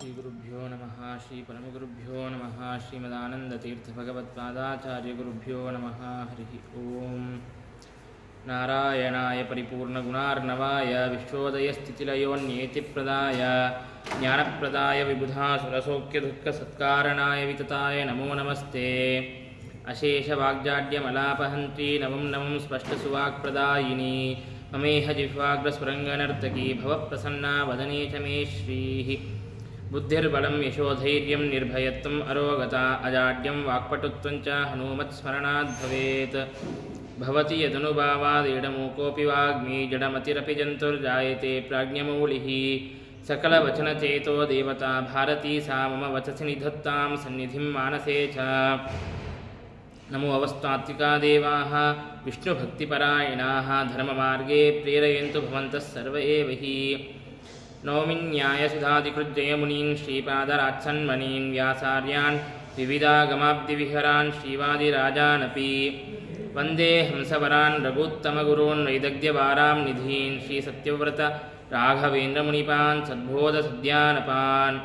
श्रीगुरुभ्यो नमः श्रीपरमगुरुभ्यो नमः श्रीमदानन्दतीर्थभगवत्पादाचार्यगुरुभ्यो नमः हरिः ओम् नारायणाय परिपूर्णगुणार्णवाय विश्वोदयस्थितिलयोन्येतिप्रदाय ज्ञानप्रदाय विबुधासुरसौख्यदुःखसत्कारणाय वितताय नमो नमस्ते अशेषवाग्जाड्यमलापहन्त्री नमं नमं स्पष्टसुवाक्प्रदायिनी ममेह जिह्वाग्रस्फुरङ्गनर्तकी भवप्रसन्ना वदने च मे श्रीः बुद्धिर्बलं यशोधैर्यं निर्भयत्वम् अरोगता अजाड्यं वाक्पटुत्वं च हनूमत्स्मरणाद् भवेत् भवति यदनुभावादेडमूकोऽपि वाग्मी जडमतिरपि जन्तुर्जायते प्राज्ञमौलिः सकलवचनचेतो देवता भारती सा मम वचसि निधत्तां सन्निधिं मानसे च नमो अवस्तात्विका देवाः विष्णुभक्तिपरायणाः धर्ममार्गे प्रेरयन्तु भवन्तः सर्व एव हि नौमिन्यायसुधादिकृज्जयमुनीन् श्रीपादरात्सन्मनीन् व्यासार्यान् विविधागमाब्धिविहरान् श्रीवादिराजानपि वन्दे हंसवरान् रघुत्तमगुरून् वैदग्ध्यवारां निधीन् श्रीसत्यव्रत राघवेन्द्रमुनिपान् सद्बोधसद्यानपान्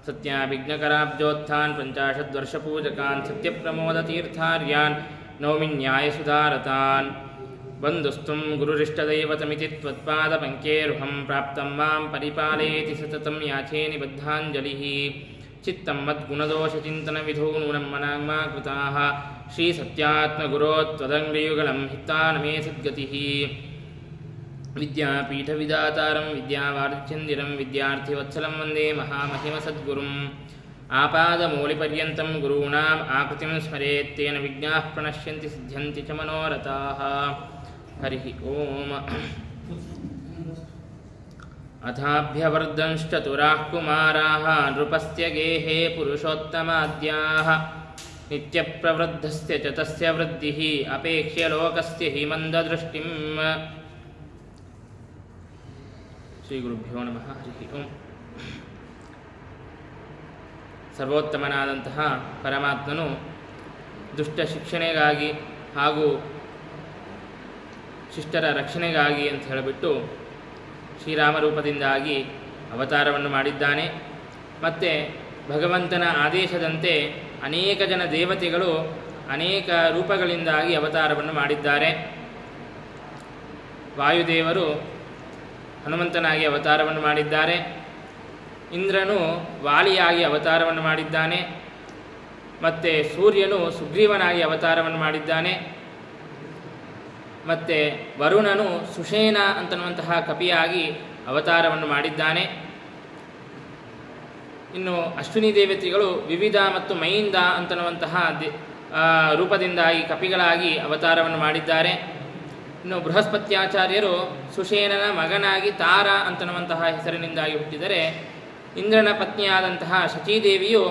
सत्याभिज्ञकराब्जोत्थान् पञ्चाशद्वर्षपूजकान् सत्यप्रमोदतीर्थार्यान् नौमिन्यायसुधारतान् बन्धुस्तुं गुरुरिष्टदैवतमिति त्वत्पादपङ्केरुहं प्राप्तं मां परिपालयेति सततं याचे निबद्धाञ्जलिः चित्तं मद्गुणदोषचिन्तनविधौ नूनं मनाग्मा कृताः श्रीसत्यात्मगुरो त्वदङ्घ्रियुगलं हित्तानमे सद्गतिः विद्यापीठविदातारं विद्यावार्धिचन्दिरं विद्यार्थिवत्सलं वन्दे महामहिमसद्गुरुम् आपादमूलिपर्यन्तं गुरूणाम् आकृतिं स्मरेत् तेन विघ्नाः प्रणश्यन्ति सिद्ध्यन्ति च मनोरथाः हरिः ओम् अथाभ्यवर्धंश्चतुराः कुमाराः नृपस्य गेहे पुरुषोत्तमाद्याः नित्यप्रवृद्धस्य च तस्य वृद्धिः अपेक्ष्य लोकस्य हि मन्ददृष्टिम् ಶ್ರೀಗುರುಭ್ಯೋ ನಮಃ ಹರಿ ಓಂ. ಸರ್ವೋತ್ತಮನಾದಂತಹ ಪರಮಾತ್ಮನು ದುಷ್ಟ ಶಿಕ್ಷಣೆಗಾಗಿ ಹಾಗೂ ಶಿಷ್ಟರ ರಕ್ಷಣೆಗಾಗಿ ಅಂತ ಹೇಳಿಬಿಟ್ಟು ಶ್ರೀರಾಮರೂಪದಿಂದಾಗಿ ಅವತಾರವನ್ನು ಮಾಡಿದ್ದಾನೆ. ಮತ್ತು ಭಗವಂತನ ಆದೇಶದಂತೆ ಅನೇಕ ಜನ ದೇವತೆಗಳು ಅನೇಕ ರೂಪಗಳಿಂದಾಗಿ ಅವತಾರವನ್ನು ಮಾಡಿದ್ದಾರೆ. ವಾಯುದೇವರು ಹನುಮಂತನಾಗಿ ಅವತಾರವನ್ನು ಮಾಡಿದ್ದಾರೆ. ಇಂದ್ರನು ವಾಲಿಯಾಗಿ ಅವತಾರವನ್ನು ಮಾಡಿದ್ದಾನೆ. ಮತ್ತು ಸೂರ್ಯನು ಸುಗ್ರೀವನಾಗಿ ಅವತಾರವನ್ನು ಮಾಡಿದ್ದಾನೆ. ಮತ್ತು ವರುಣನು ಸುಷೇನ ಅಂತನ್ನುವಂತಹ ಕಪಿಯಾಗಿ ಅವತಾರವನ್ನು ಮಾಡಿದ್ದಾನೆ. ಇನ್ನು ಅಶ್ವಿನಿ ದೇವತೆಗಳು ವಿವಿಧ ಮತ್ತು ಮೈಂದ ಅಂತನ್ನುವಂತಹ ರೂಪದಿಂದಾಗಿ ಕಪಿಗಳಾಗಿ ಅವತಾರವನ್ನು ಮಾಡಿದ್ದಾರೆ. ಇನ್ನು ಬೃಹಸ್ಪತ್ಯಾಚಾರ್ಯರು ಸುಷೇನನ ಮಗನಾಗಿ ತಾರ ಅಂತನ್ನುವಂತಹ ಹೆಸರಿನಿಂದಾಗಿ ಹುಟ್ಟಿದರೆ, ಇಂದ್ರನ ಪತ್ನಿಯಾದಂತಹ ಶಚೀದೇವಿಯು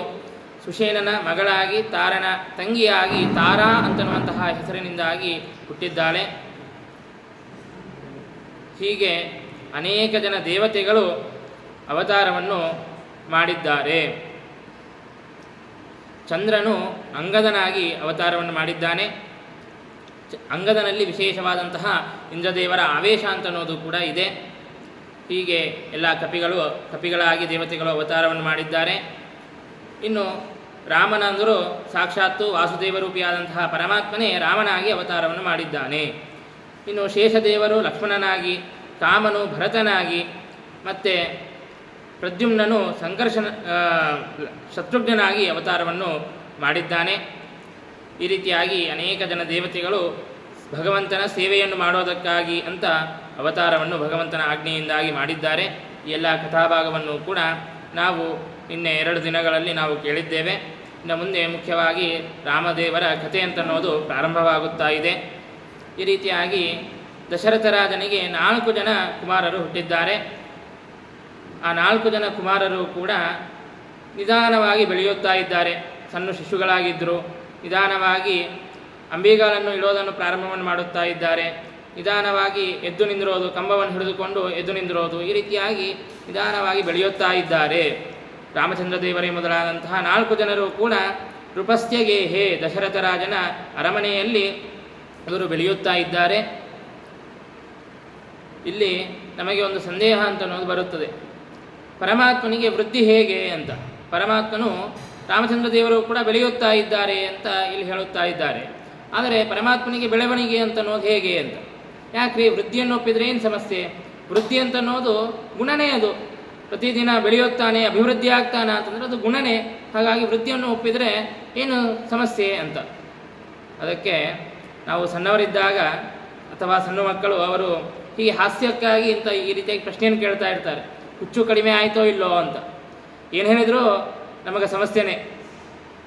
ಸುಷೇನನ ಮಗಳಾಗಿ ತಾರನ ತಂಗಿಯಾಗಿ ತಾರಾ ಅಂತನ್ನುವಂತಹ ಹೆಸರಿನಿಂದಾಗಿ ಹುಟ್ಟಿದ್ದಾಳೆ. ಹೀಗೆ ಅನೇಕ ಜನ ದೇವತೆಗಳು ಅವತಾರವನ್ನು ಮಾಡಿದ್ದಾರೆ. ಚಂದ್ರನು ಅಂಗದನಾಗಿ ಅವತಾರವನ್ನು ಮಾಡಿದ್ದಾನೆ. ಅಂಗದನಲ್ಲಿ ವಿಶೇಷವಾದಂತಹ ಇಂದ್ರದೇವರ ಆವೇಶ ಅಂತ ಅನ್ನೋದು ಕೂಡ ಇದೆ. ಹೀಗೆ ಎಲ್ಲ ಕಪಿಗಳಾಗಿ ದೇವತೆಗಳು ಅವತಾರವನ್ನು ಮಾಡಿದ್ದಾರೆ. ಇನ್ನು ರಾಮನಂದರು ಸಾಕ್ಷಾತ್ತು ವಾಸುದೇವರೂಪಿಯಾದಂತಹ ಪರಮಾತ್ಮನೇ ರಾಮನಾಗಿ ಅವತಾರವನ್ನು ಮಾಡಿದ್ದಾನೆ. ಇನ್ನು ಶೇಷದೇವರು ಲಕ್ಷ್ಮಣನಾಗಿ, ಕಾಮನು ಭರತನಾಗಿ, ಮತ್ತು ಪ್ರದ್ಯುಮ್ನನು ಶತ್ರುಘ್ನನಾಗಿ ಅವತಾರವನ್ನು ಮಾಡಿದ್ದಾನೆ. ಈ ರೀತಿಯಾಗಿ ಅನೇಕ ಜನ ದೇವತೆಗಳು ಭಗವಂತನ ಸೇವೆಯನ್ನು ಮಾಡೋದಕ್ಕಾಗಿ ಅಂತ ಅವತಾರವನ್ನು ಭಗವಂತನ ಆಜ್ಞೆಯಿಂದಾಗಿ ಮಾಡಿದ್ದಾರೆ. ಈ ಎಲ್ಲ ಕಥಾಭಾಗವನ್ನು ಕೂಡ ನಾವು ನಿನ್ನೆ 2 ದಿನಗಳಲ್ಲಿ ನಾವು ಕೇಳಿದ್ದೇವೆ. ಇನ್ನು ಮುಂದೆ ಮುಖ್ಯವಾಗಿ ರಾಮದೇವರ ಕಥೆ ಅಂತನ್ನೋದು ಪ್ರಾರಂಭವಾಗುತ್ತಾ ಇದೆ. ಈ ರೀತಿಯಾಗಿ ದಶರಥ ರಾಜನಿಗೆ 4 ಜನ ಕುಮಾರರು ಹುಟ್ಟಿದ್ದಾರೆ. ಆ 4 ಜನ ಕುಮಾರರು ಕೂಡ ನಿಧಾನವಾಗಿ ಬೆಳೆಯುತ್ತಾ ಇದ್ದಾರೆ. ಸಣ್ಣ ಶಿಶುಗಳಾಗಿದ್ದರು. ನಿಧಾನವಾಗಿ ಅಂಬಿಗಾಲನ್ನು ಇಡೋದನ್ನು ಪ್ರಾರಂಭವನ್ನು ಮಾಡುತ್ತಾ ಇದ್ದಾರೆ. ನಿಧಾನವಾಗಿ ಎದ್ದು ನಿಂದಿರೋದು, ಕಂಬವನ್ನು ಹಿಡಿದುಕೊಂಡು ಎದ್ದು ನಿಂದಿರೋದು, ಈ ರೀತಿಯಾಗಿ ನಿಧಾನವಾಗಿ ಬೆಳೆಯುತ್ತಾ ಇದ್ದಾರೆ. ರಾಮಚಂದ್ರ ದೇವರೇ ಮೊದಲಾದಂತಹ 4 ಜನರು ಕೂಡ ನೃಪಸ್ಯಗೆ ಹೇ ದಶರಥ ರಾಜನ ಅರಮನೆಯಲ್ಲಿ ಇವರು ಬೆಳೆಯುತ್ತಾ ಇದ್ದಾರೆ. ಇಲ್ಲಿ ನಮಗೆ ಒಂದು ಸಂದೇಹ ಅಂತ ಅನ್ನೋದು ಬರುತ್ತದೆ. ಪರಮಾತ್ಮನಿಗೆ ವೃದ್ಧಿ ಹೇಗೆ ಅಂತ. ಪರಮಾತ್ಮನು ರಾಮಚಂದ್ರ ದೇವರು ಕೂಡ ಬೆಳೆಯುತ್ತಾ ಇದ್ದಾರೆ ಅಂತ ಇಲ್ಲಿ ಹೇಳುತ್ತಾ ಇದ್ದಾರೆ. ಆದರೆ ಪರಮಾತ್ಮನಿಗೆ ಬೆಳವಣಿಗೆ ಅಂತ ಅನ್ನೋದು ಹೇಗೆ ಅಂತ. ಯಾಕ್ರಿ ವೃದ್ಧಿಯನ್ನು ಒಪ್ಪಿದರೆ ಏನು ಸಮಸ್ಯೆ? ವೃದ್ಧಿ ಅಂತ ಅನ್ನೋದು ಗುಣನೇ, ಅದು ಪ್ರತಿದಿನ ಬೆಳೆಯುತ್ತಾನೆ, ಅಭಿವೃದ್ಧಿ ಆಗ್ತಾನೆ ಅಂತಂದರೆ ಅದು ಗುಣನೇ. ಹಾಗಾಗಿ ವೃದ್ಧಿಯನ್ನು ಒಪ್ಪಿದರೆ ಏನು ಸಮಸ್ಯೆ ಅಂತ. ಅದಕ್ಕೆ ನಾವು ಸಣ್ಣವರಿದ್ದಾಗ ಅಥವಾ ಸಣ್ಣ ಮಕ್ಕಳು ಅವರು ಹೀಗೆ ಹಾಸ್ಯಕ್ಕಾಗಿ ಇಂಥ ಈ ರೀತಿಯಾಗಿ ಪ್ರಶ್ನೆಯನ್ನು ಕೇಳ್ತಾ ಇರ್ತಾರೆ, ಹುಚ್ಚು ಕಡಿಮೆ ಆಯಿತೋ ಇಲ್ಲೋ ಅಂತ. ಏನು ಹೇಳಿದರೂ ನಮಗೆ ಸಮಸ್ಯೆನೇ.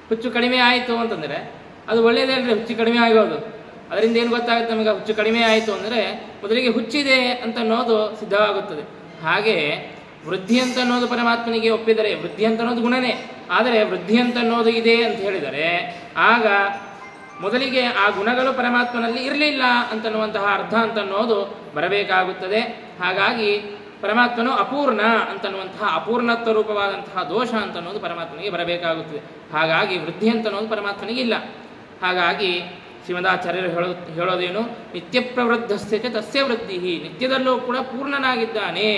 ಹುಚ್ಚು ಕಡಿಮೆ ಆಯಿತು ಅಂತಂದರೆ ಅದು ಒಳ್ಳೆಯದೇ ಅಲ್ಲರಿ, ಹುಚ್ಚು ಕಡಿಮೆ ಆಗೋದು. ಅದರಿಂದ ಏನು ಗೊತ್ತಾಗುತ್ತೆ ನಮಗೆ? ಹುಚ್ಚು ಕಡಿಮೆ ಆಯಿತು ಅಂದರೆ ಮೊದಲಿಗೆ ಹುಚ್ಚಿದೆ ಅಂತ ಅನ್ನೋದು ಸಿದ್ಧವಾಗುತ್ತದೆ. ಹಾಗೆ ವೃದ್ಧಿ ಅಂತ ಅನ್ನೋದು ಪರಮಾತ್ಮನಿಗೆ ಒಪ್ಪಿದರೆ, ವೃದ್ಧಿ ಅಂತ ಅನ್ನೋದು ಗುಣನೇ, ಆದರೆ ವೃದ್ಧಿ ಅಂತ ಅನ್ನೋದು ಇದೆ ಅಂತ ಹೇಳಿದರೆ ಆಗ ಮೊದಲಿಗೆ ಆ ಗುಣಗಳು ಪರಮಾತ್ಮನಲ್ಲಿ ಇರಲಿಲ್ಲ ಅಂತನ್ನುವಂತಹ ಅರ್ಥ ಅಂತನ್ನೋದು ಬರಬೇಕಾಗುತ್ತದೆ. ಹಾಗಾಗಿ ಪರಮಾತ್ಮನು ಅಪೂರ್ಣ ಅಂತನ್ನುವಂತಹ ಅಪೂರ್ಣತ್ವ ರೂಪವಾದಂತಹ ದೋಷ ಅಂತನ್ನೋದು ಪರಮಾತ್ಮನಿಗೆ ಬರಬೇಕಾಗುತ್ತದೆ. ಹಾಗಾಗಿ ವೃದ್ಧಿ ಅಂತನ್ನೋದು ಪರಮಾತ್ಮನಿಗೆ ಇಲ್ಲ. ಹಾಗಾಗಿ ಶ್ರೀಮದಾಚಾರ್ಯರು ಹೇಳೋದೇನು? ನಿತ್ಯ ಪ್ರವೃದ್ಧಸ್ಯ ಚ ತಸ್ಯ ವೃದ್ಧಿ. ನಿತ್ಯದಲ್ಲೂ ಕೂಡ ಪೂರ್ಣನಾಗಿದ್ದಾನೆ.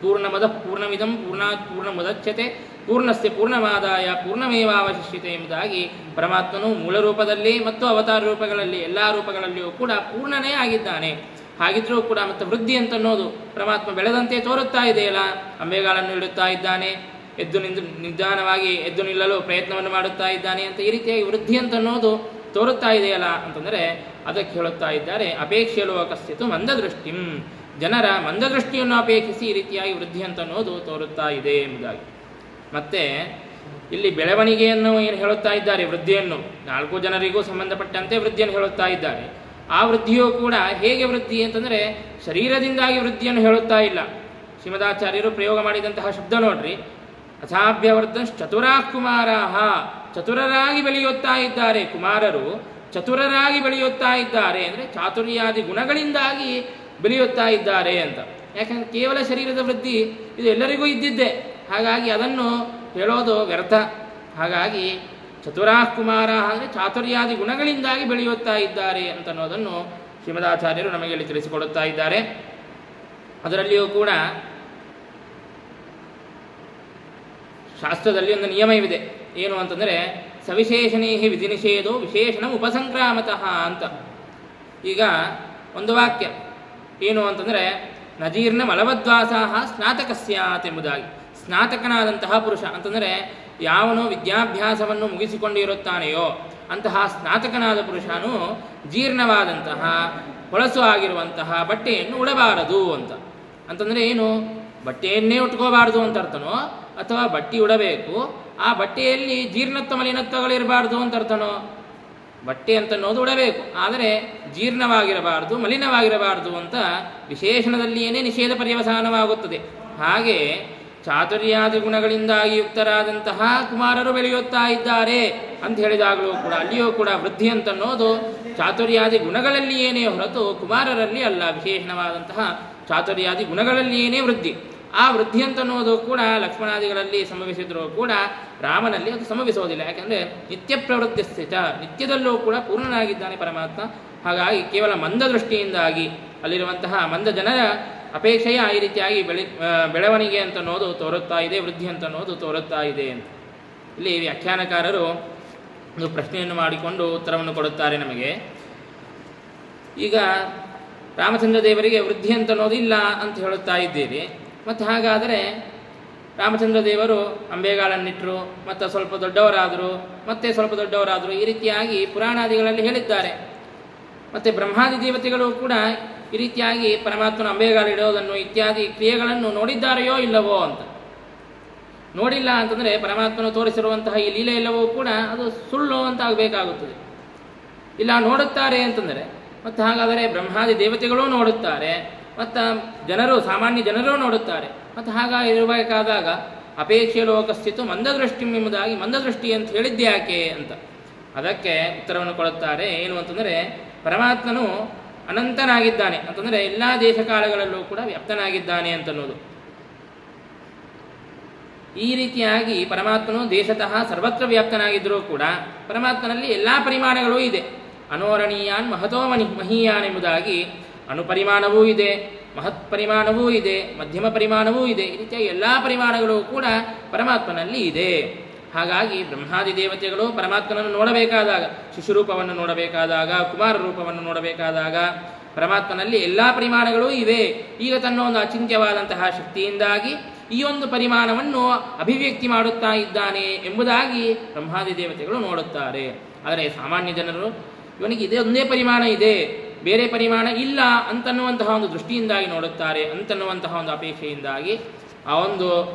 ಪೂರ್ಣಮದ ಪೂರ್ಣಮಿದಂ ಪೂರ್ಣಾತ್ ಪೂರ್ಣಮುದಚ್ಯತೆ ಪೂರ್ಣಸ್ಯ ಪೂರ್ಣಮಾದಾಯ ಪೂರ್ಣಮೇವಾವಶಿಷ್ಯತೆ ಎಂಬುದಾಗಿ ಪರಮಾತ್ಮನು ಮೂಲ ರೂಪದಲ್ಲಿ ಮತ್ತು ಅವತಾರ ರೂಪಗಳಲ್ಲಿ ಎಲ್ಲ ರೂಪಗಳಲ್ಲಿಯೂ ಕೂಡ ಪೂರ್ಣನೇ ಆಗಿದ್ದಾನೆ. ಹಾಗಿದ್ರೂ ಕೂಡ ಮತ್ತು ವೃದ್ಧಿ ಅಂತನ್ನೋದು ಪರಮಾತ್ಮ ಬೆಳೆದಂತೆ ತೋರುತ್ತಾ ಇದೆಯಲ್ಲ. ಅಂಬೆಗಾಲನ್ನು ಇಡುತ್ತಾ ಇದ್ದಾನೆ, ನಿಧಾನವಾಗಿ ಎದ್ದು ನಿಲ್ಲಲು ಪ್ರಯತ್ನವನ್ನು ಮಾಡುತ್ತಾ ಇದ್ದಾನೆ ಅಂತ ಈ ರೀತಿಯಾಗಿ ವೃದ್ಧಿ ಅಂತನ್ನೋದು ತೋರುತ್ತಾ ಇದೆಯಲ್ಲ ಅಂತಂದರೆ ಅದಕ್ಕೆ ಹೇಳುತ್ತಾ ಇದ್ದಾರೆ, ಅಪೇಕ್ಷೆ ಲೋಕಸ್ಯತು ಮಂದದೃಷ್ಟಿಂ. ಜನರ ಮಂದದೃಷ್ಟಿಯನ್ನು ಅಪೇಕ್ಷಿಸಿ ಈ ರೀತಿಯಾಗಿ ವೃದ್ಧಿ ಅಂತನ್ನೋದು ತೋರುತ್ತಾ ಇದೆ ಎಂಬುದಾಗಿ. ಮತ್ತು ಇಲ್ಲಿ ಬೆಳವಣಿಗೆಯನ್ನು ಏನು ಹೇಳುತ್ತಾ ಇದ್ದಾರೆ, ವೃದ್ಧಿಯನ್ನು 4 ಜನರಿಗೂ ಸಂಬಂಧಪಟ್ಟಂತೆ ವೃದ್ಧಿಯನ್ನು ಹೇಳುತ್ತಾ ಇದ್ದಾರೆ. ಆ ವೃದ್ಧಿಯೂ ಕೂಡ ಹೇಗೆ ವೃದ್ಧಿ ಅಂತಂದರೆ ಶರೀರದಿಂದಾಗಿ ವೃದ್ಧಿಯನ್ನು ಹೇಳುತ್ತಾ ಇಲ್ಲ. ಶ್ರೀಮದಾಚಾರ್ಯರು ಪ್ರಯೋಗ ಮಾಡಿದಂತಹ ಶಬ್ದ ನೋಡ್ರಿ, ಅಸಾಭ್ಯವರ್ಧಶ್ಚತುರಾಃ ಕುಮಾರಾಃ. ಚತುರರಾಗಿ ಬೆಳೆಯುತ್ತಾ ಇದ್ದಾರೆ ಕುಮಾರರು, ಚತುರರಾಗಿ ಬೆಳೆಯುತ್ತಾ ಇದ್ದಾರೆ ಅಂದರೆ ಚಾತುರ್ಯಾದಿ ಗುಣಗಳಿಂದಾಗಿ ಬೆಳೆಯುತ್ತಾ ಇದ್ದಾರೆ ಅಂತ. ಯಾಕಂದರೆ ಕೇವಲ ಶರೀರದ ವೃದ್ಧಿ ಇದು ಎಲ್ಲರಿಗೂ ಇದ್ದಿದ್ದೆ, ಹಾಗಾಗಿ ಅದನ್ನು ಹೇಳೋದು ವ್ಯರ್ಥ. ಹಾಗಾಗಿ ಚತುರಾಃ ಕುಮಾರಾಃ ಅಂದರೆ ಚಾತುರ್ಯಾದಿ ಗುಣಗಳಿಂದಾಗಿ ಬೆಳೆಯುತ್ತಾ ಇದ್ದಾರೆ ಅಂತನ್ನೋದನ್ನು ಶ್ರೀಮದಾಚಾರ್ಯರು ನಮಗೆ ಇಲ್ಲಿ ತಿಳಿಸಿಕೊಡುತ್ತಾ ಇದ್ದಾರೆ. ಅದರಲ್ಲಿಯೂ ಕೂಡ ಶಾಸ್ತ್ರದಲ್ಲಿ ಒಂದು ನಿಯಮವಿದೆ. ಏನು ಅಂತಂದರೆ ಸವಿಶೇಷಣೇ ವಿಧಿ ನಿಷೇಧೋ ವಿಶೇಷಣ ಉಪಸಂಕ್ರಾಮತಃ ಅಂತ. ಈಗ ಒಂದು ವಾಕ್ಯ ಏನು ಅಂತಂದರೆ ನಜೀರ್ಣ ಮಲವದ್ವಾಸಾಹ ಸ್ನಾತಕಸ್ಯಾತ್ ಎಂಬುದಾಗಿ. ಸ್ನಾತಕನಾದಂತಹ ಪುರುಷ ಅಂತಂದರೆ ಯಾವನು ವಿದ್ಯಾಭ್ಯಾಸವನ್ನು ಮುಗಿಸಿಕೊಂಡಿರುತ್ತಾನೆಯೋ ಅಂತಹ ಸ್ನಾತಕನಾದ ಪುರುಷನು ಜೀರ್ಣವಾದಂತಹ ಹೊಳಸು ಆಗಿರುವಂತಹ ಬಟ್ಟೆಯನ್ನು ಉಡಬಾರದು ಅಂತ. ಅಂತಂದರೆ ಏನು? ಬಟ್ಟೆಯನ್ನೇ ಉಟ್ಕೋಬಾರ್ದು ಅಂತ ಅರ್ಥನೋ ಅಥವಾ ಬಟ್ಟೆ ಉಡಬೇಕು, ಆ ಬಟ್ಟೆಯಲ್ಲಿ ಜೀರ್ಣತ್ವ ಮಲಿನತ್ವಗಳಿರಬಾರ್ದು ಅಂತ ಅರ್ಥನೋ? ಬಟ್ಟೆ ಅಂತನ್ನೋದು ಉಡಬೇಕು, ಆದರೆ ಜೀರ್ಣವಾಗಿರಬಾರ್ದು, ಮಲಿನವಾಗಿರಬಾರ್ದು ಅಂತ ವಿಶೇಷಣದಲ್ಲಿಯೇ ನಿಷೇಧ ಪರ್ಯವಸಾನವಾಗುತ್ತದೆ. ಹಾಗೆ ಚಾತುರ್ಯಾದಿ ಗುಣಗಳಿಂದಾಗಿ ಯುಕ್ತರಾದಂತಹ ಕುಮಾರರು ಬೆಳೆಯುತ್ತಾ ಇದ್ದಾರೆ ಅಂತ ಹೇಳಿದಾಗಲೂ ಕೂಡ ಅಲ್ಲಿಯೂ ಕೂಡ ವೃದ್ಧಿ ಅಂತನ್ನೋದು ಚಾತುರ್ಯಾದಿ ಗುಣಗಳಲ್ಲಿಯೇನೇ ಹೊರತು ಕುಮಾರರಲ್ಲಿ ಅಲ್ಲ. ವಿಶೇಷಣವಾದಂತಹ ಚಾತುರ್ಯಾದಿ ಗುಣಗಳಲ್ಲಿಯೇನೇ ವೃದ್ಧಿ. ಆ ವೃದ್ಧಿ ಅಂತನ್ನೋದು ಕೂಡ ಲಕ್ಷ್ಮಣಾದಿಗಳಲ್ಲಿ ಸಂಭವಿಸಿದರೂ ಕೂಡ ರಾಮನಲ್ಲಿ ಅದು ಸಂಭವಿಸೋದಿಲ್ಲ. ಯಾಕೆಂದರೆ ನಿತ್ಯ ಪ್ರವೃತ್ತಿಸ್ಯ ಚ, ನಿತ್ಯದಲ್ಲೂ ಕೂಡ ಪೂರ್ಣನಾಗಿದ್ದಾನೆ ಪರಮಾತ್ಮ. ಹಾಗಾಗಿ ಕೇವಲ ಮಂದ ದೃಷ್ಟಿಯಿಂದಾಗಿ ಅಲ್ಲಿರುವಂತಹ ಮಂದ ಜನರ ಅಪೇಕ್ಷೆಯ ಈ ರೀತಿಯಾಗಿ ಬೆಳವಣಿಗೆ ಅಂತನ್ನೋದು ತೋರುತ್ತಾ ಇದೆ, ವೃದ್ಧಿ ಅಂತನ್ನೋದು ತೋರುತ್ತಾ ಇದೆ ಅಂತ. ಇಲ್ಲಿ ವ್ಯಾಖ್ಯಾನಕಾರರು ಒಂದು ಪ್ರಶ್ನೆಯನ್ನು ಮಾಡಿಕೊಂಡು ಉತ್ತರವನ್ನು ಕೊಡುತ್ತಾರೆ ನಮಗೆ. ಈಗ ರಾಮಚಂದ್ರ ದೇವರಿಗೆ ವೃದ್ಧಿ ಅಂತನ್ನೋದು ಇಲ್ಲ ಅಂತ ಹೇಳುತ್ತಾ ಇದ್ದೀರಿ. ಮತ್ತು ಹಾಗಾದರೆ ರಾಮಚಂದ್ರ ದೇವರು ಅಂಬೆಗಾಲನ್ನಿಟ್ಟರು, ಮತ್ತು ಸ್ವಲ್ಪ ದೊಡ್ಡವರಾದರು, ಮತ್ತೆ ಸ್ವಲ್ಪ ದೊಡ್ಡವರಾದರು, ಈ ರೀತಿಯಾಗಿ ಪುರಾಣಾದಿಗಳಲ್ಲಿ ಹೇಳಿದ್ದಾರೆ. ಮತ್ತು ಬ್ರಹ್ಮಾದಿ ದೇವತೆಗಳು ಕೂಡ ಈ ರೀತಿಯಾಗಿ ಪರಮಾತ್ಮನ ಅಂಬೆಗಾಲಿಡೋದನ್ನು ಇತ್ಯಾದಿ ಕ್ರಿಯೆಗಳನ್ನು ನೋಡಿದ್ದಾರೆಯೋ ಇಲ್ಲವೋ ಅಂತ. ನೋಡಿಲ್ಲ ಅಂತಂದರೆ ಪರಮಾತ್ಮನು ತೋರಿಸಿರುವಂತಹ ಈ ಲೀಲೆ ಎಲ್ಲವೂ ಕೂಡ ಅದು ಸುಳ್ಳು ಅಂತ ಆಗಬೇಕಾಗುತ್ತದೆ. ಇಲ್ಲ ನೋಡುತ್ತಾರೆ ಅಂತಂದರೆ ಮತ್ತು ಹಾಗಾದರೆ ಬ್ರಹ್ಮಾದಿ ದೇವತೆಗಳೂ ನೋಡುತ್ತಾರೆ, ಮತ್ತು ಜನರು ಸಾಮಾನ್ಯ ಜನರೂ ನೋಡುತ್ತಾರೆ. ಮತ್ತು ಹಾಗಾಗಿರಬೇಕಾದಾಗ ಅಪೇಕ್ಷೆ ಲೋಕಸ್ಥಿತು ಮಂದದೃಷ್ಟಿ ಎಂಬುದಾಗಿ ಮಂದದೃಷ್ಟಿ ಅಂತ ಹೇಳಿದ್ದೆ ಯಾಕೆ ಅಂತ. ಅದಕ್ಕೆ ಉತ್ತರವನ್ನು ಕೊಡುತ್ತಾರೆ. ಏನು ಅಂತಂದರೆ ಪರಮಾತ್ಮನು ಅನಂತನಾಗಿದ್ದಾನೆ ಅಂತಂದರೆ ಎಲ್ಲ ದೇಶಕಾಲಗಳಲ್ಲೂ ಕೂಡ ವ್ಯಾಪ್ತನಾಗಿದ್ದಾನೆ ಅಂತನ್ನೋದು. ಈ ರೀತಿಯಾಗಿ ಪರಮಾತ್ಮನು ದೇಶತಃ ಸರ್ವತ್ರ ವ್ಯಾಪ್ತನಾಗಿದ್ದರೂ ಕೂಡ ಪರಮಾತ್ಮನಲ್ಲಿ ಎಲ್ಲ ಪರಿಮಾಣಗಳೂ ಇದೆ. ಅನೋರಣೀಯಾನ್ ಮಹತೋ ಮಹೀಯಾನ್ ಎಂಬುದಾಗಿ ಅಣುಪರಿಮಾಣವೂ ಇದೆ, ಮಹತ್ ಪರಿಮಾಣವೂ ಇದೆ, ಮಧ್ಯಮ ಪರಿಮಾಣವೂ ಇದೆ. ಈ ರೀತಿಯಾಗಿ ಎಲ್ಲ ಪರಿಮಾಣಗಳು ಕೂಡ ಪರಮಾತ್ಮನಲ್ಲಿ ಇದೆ. ಹಾಗಾಗಿ ಬ್ರಹ್ಮಾದಿ ದೇವತೆಗಳು ಪರಮಾತ್ಮನನ್ನು ನೋಡಬೇಕಾದಾಗ, ಶಿಶುರೂಪವನ್ನು ನೋಡಬೇಕಾದಾಗ, ಕುಮಾರ ರೂಪವನ್ನು ನೋಡಬೇಕಾದಾಗ ಪರಮಾತ್ಮನಲ್ಲಿ ಎಲ್ಲ ಪರಿಮಾಣಗಳೂ ಇವೆ. ಈಗ ತನ್ನ ಒಂದು ಅಚಿಂತ್ಯವಾದಂತಹ ಶಕ್ತಿಯಿಂದಾಗಿ ಈ ಒಂದು ಪರಿಮಾಣವನ್ನು ಅಭಿವ್ಯಕ್ತಿ ಮಾಡುತ್ತಾ ಇದ್ದಾನೆ ಎಂಬುದಾಗಿ ಬ್ರಹ್ಮಾದಿ ದೇವತೆಗಳು ನೋಡುತ್ತಾರೆ. ಆದರೆ ಸಾಮಾನ್ಯ ಜನರು ಇವನಿಗೆ ಇದೇ ಒಂದೇ ಪರಿಮಾಣ ಇದೆ, ಬೇರೆ ಪರಿಮಾಣ ಇಲ್ಲ ಅಂತನ್ನುವಂತಹ ಒಂದು ದೃಷ್ಟಿಯಿಂದಾಗಿ ನೋಡುತ್ತಾರೆ. ಅಂತನ್ನುವಂತಹ ಒಂದು ಅಪೇಕ್ಷೆಯಿಂದಾಗಿ ಆ ಒಂದು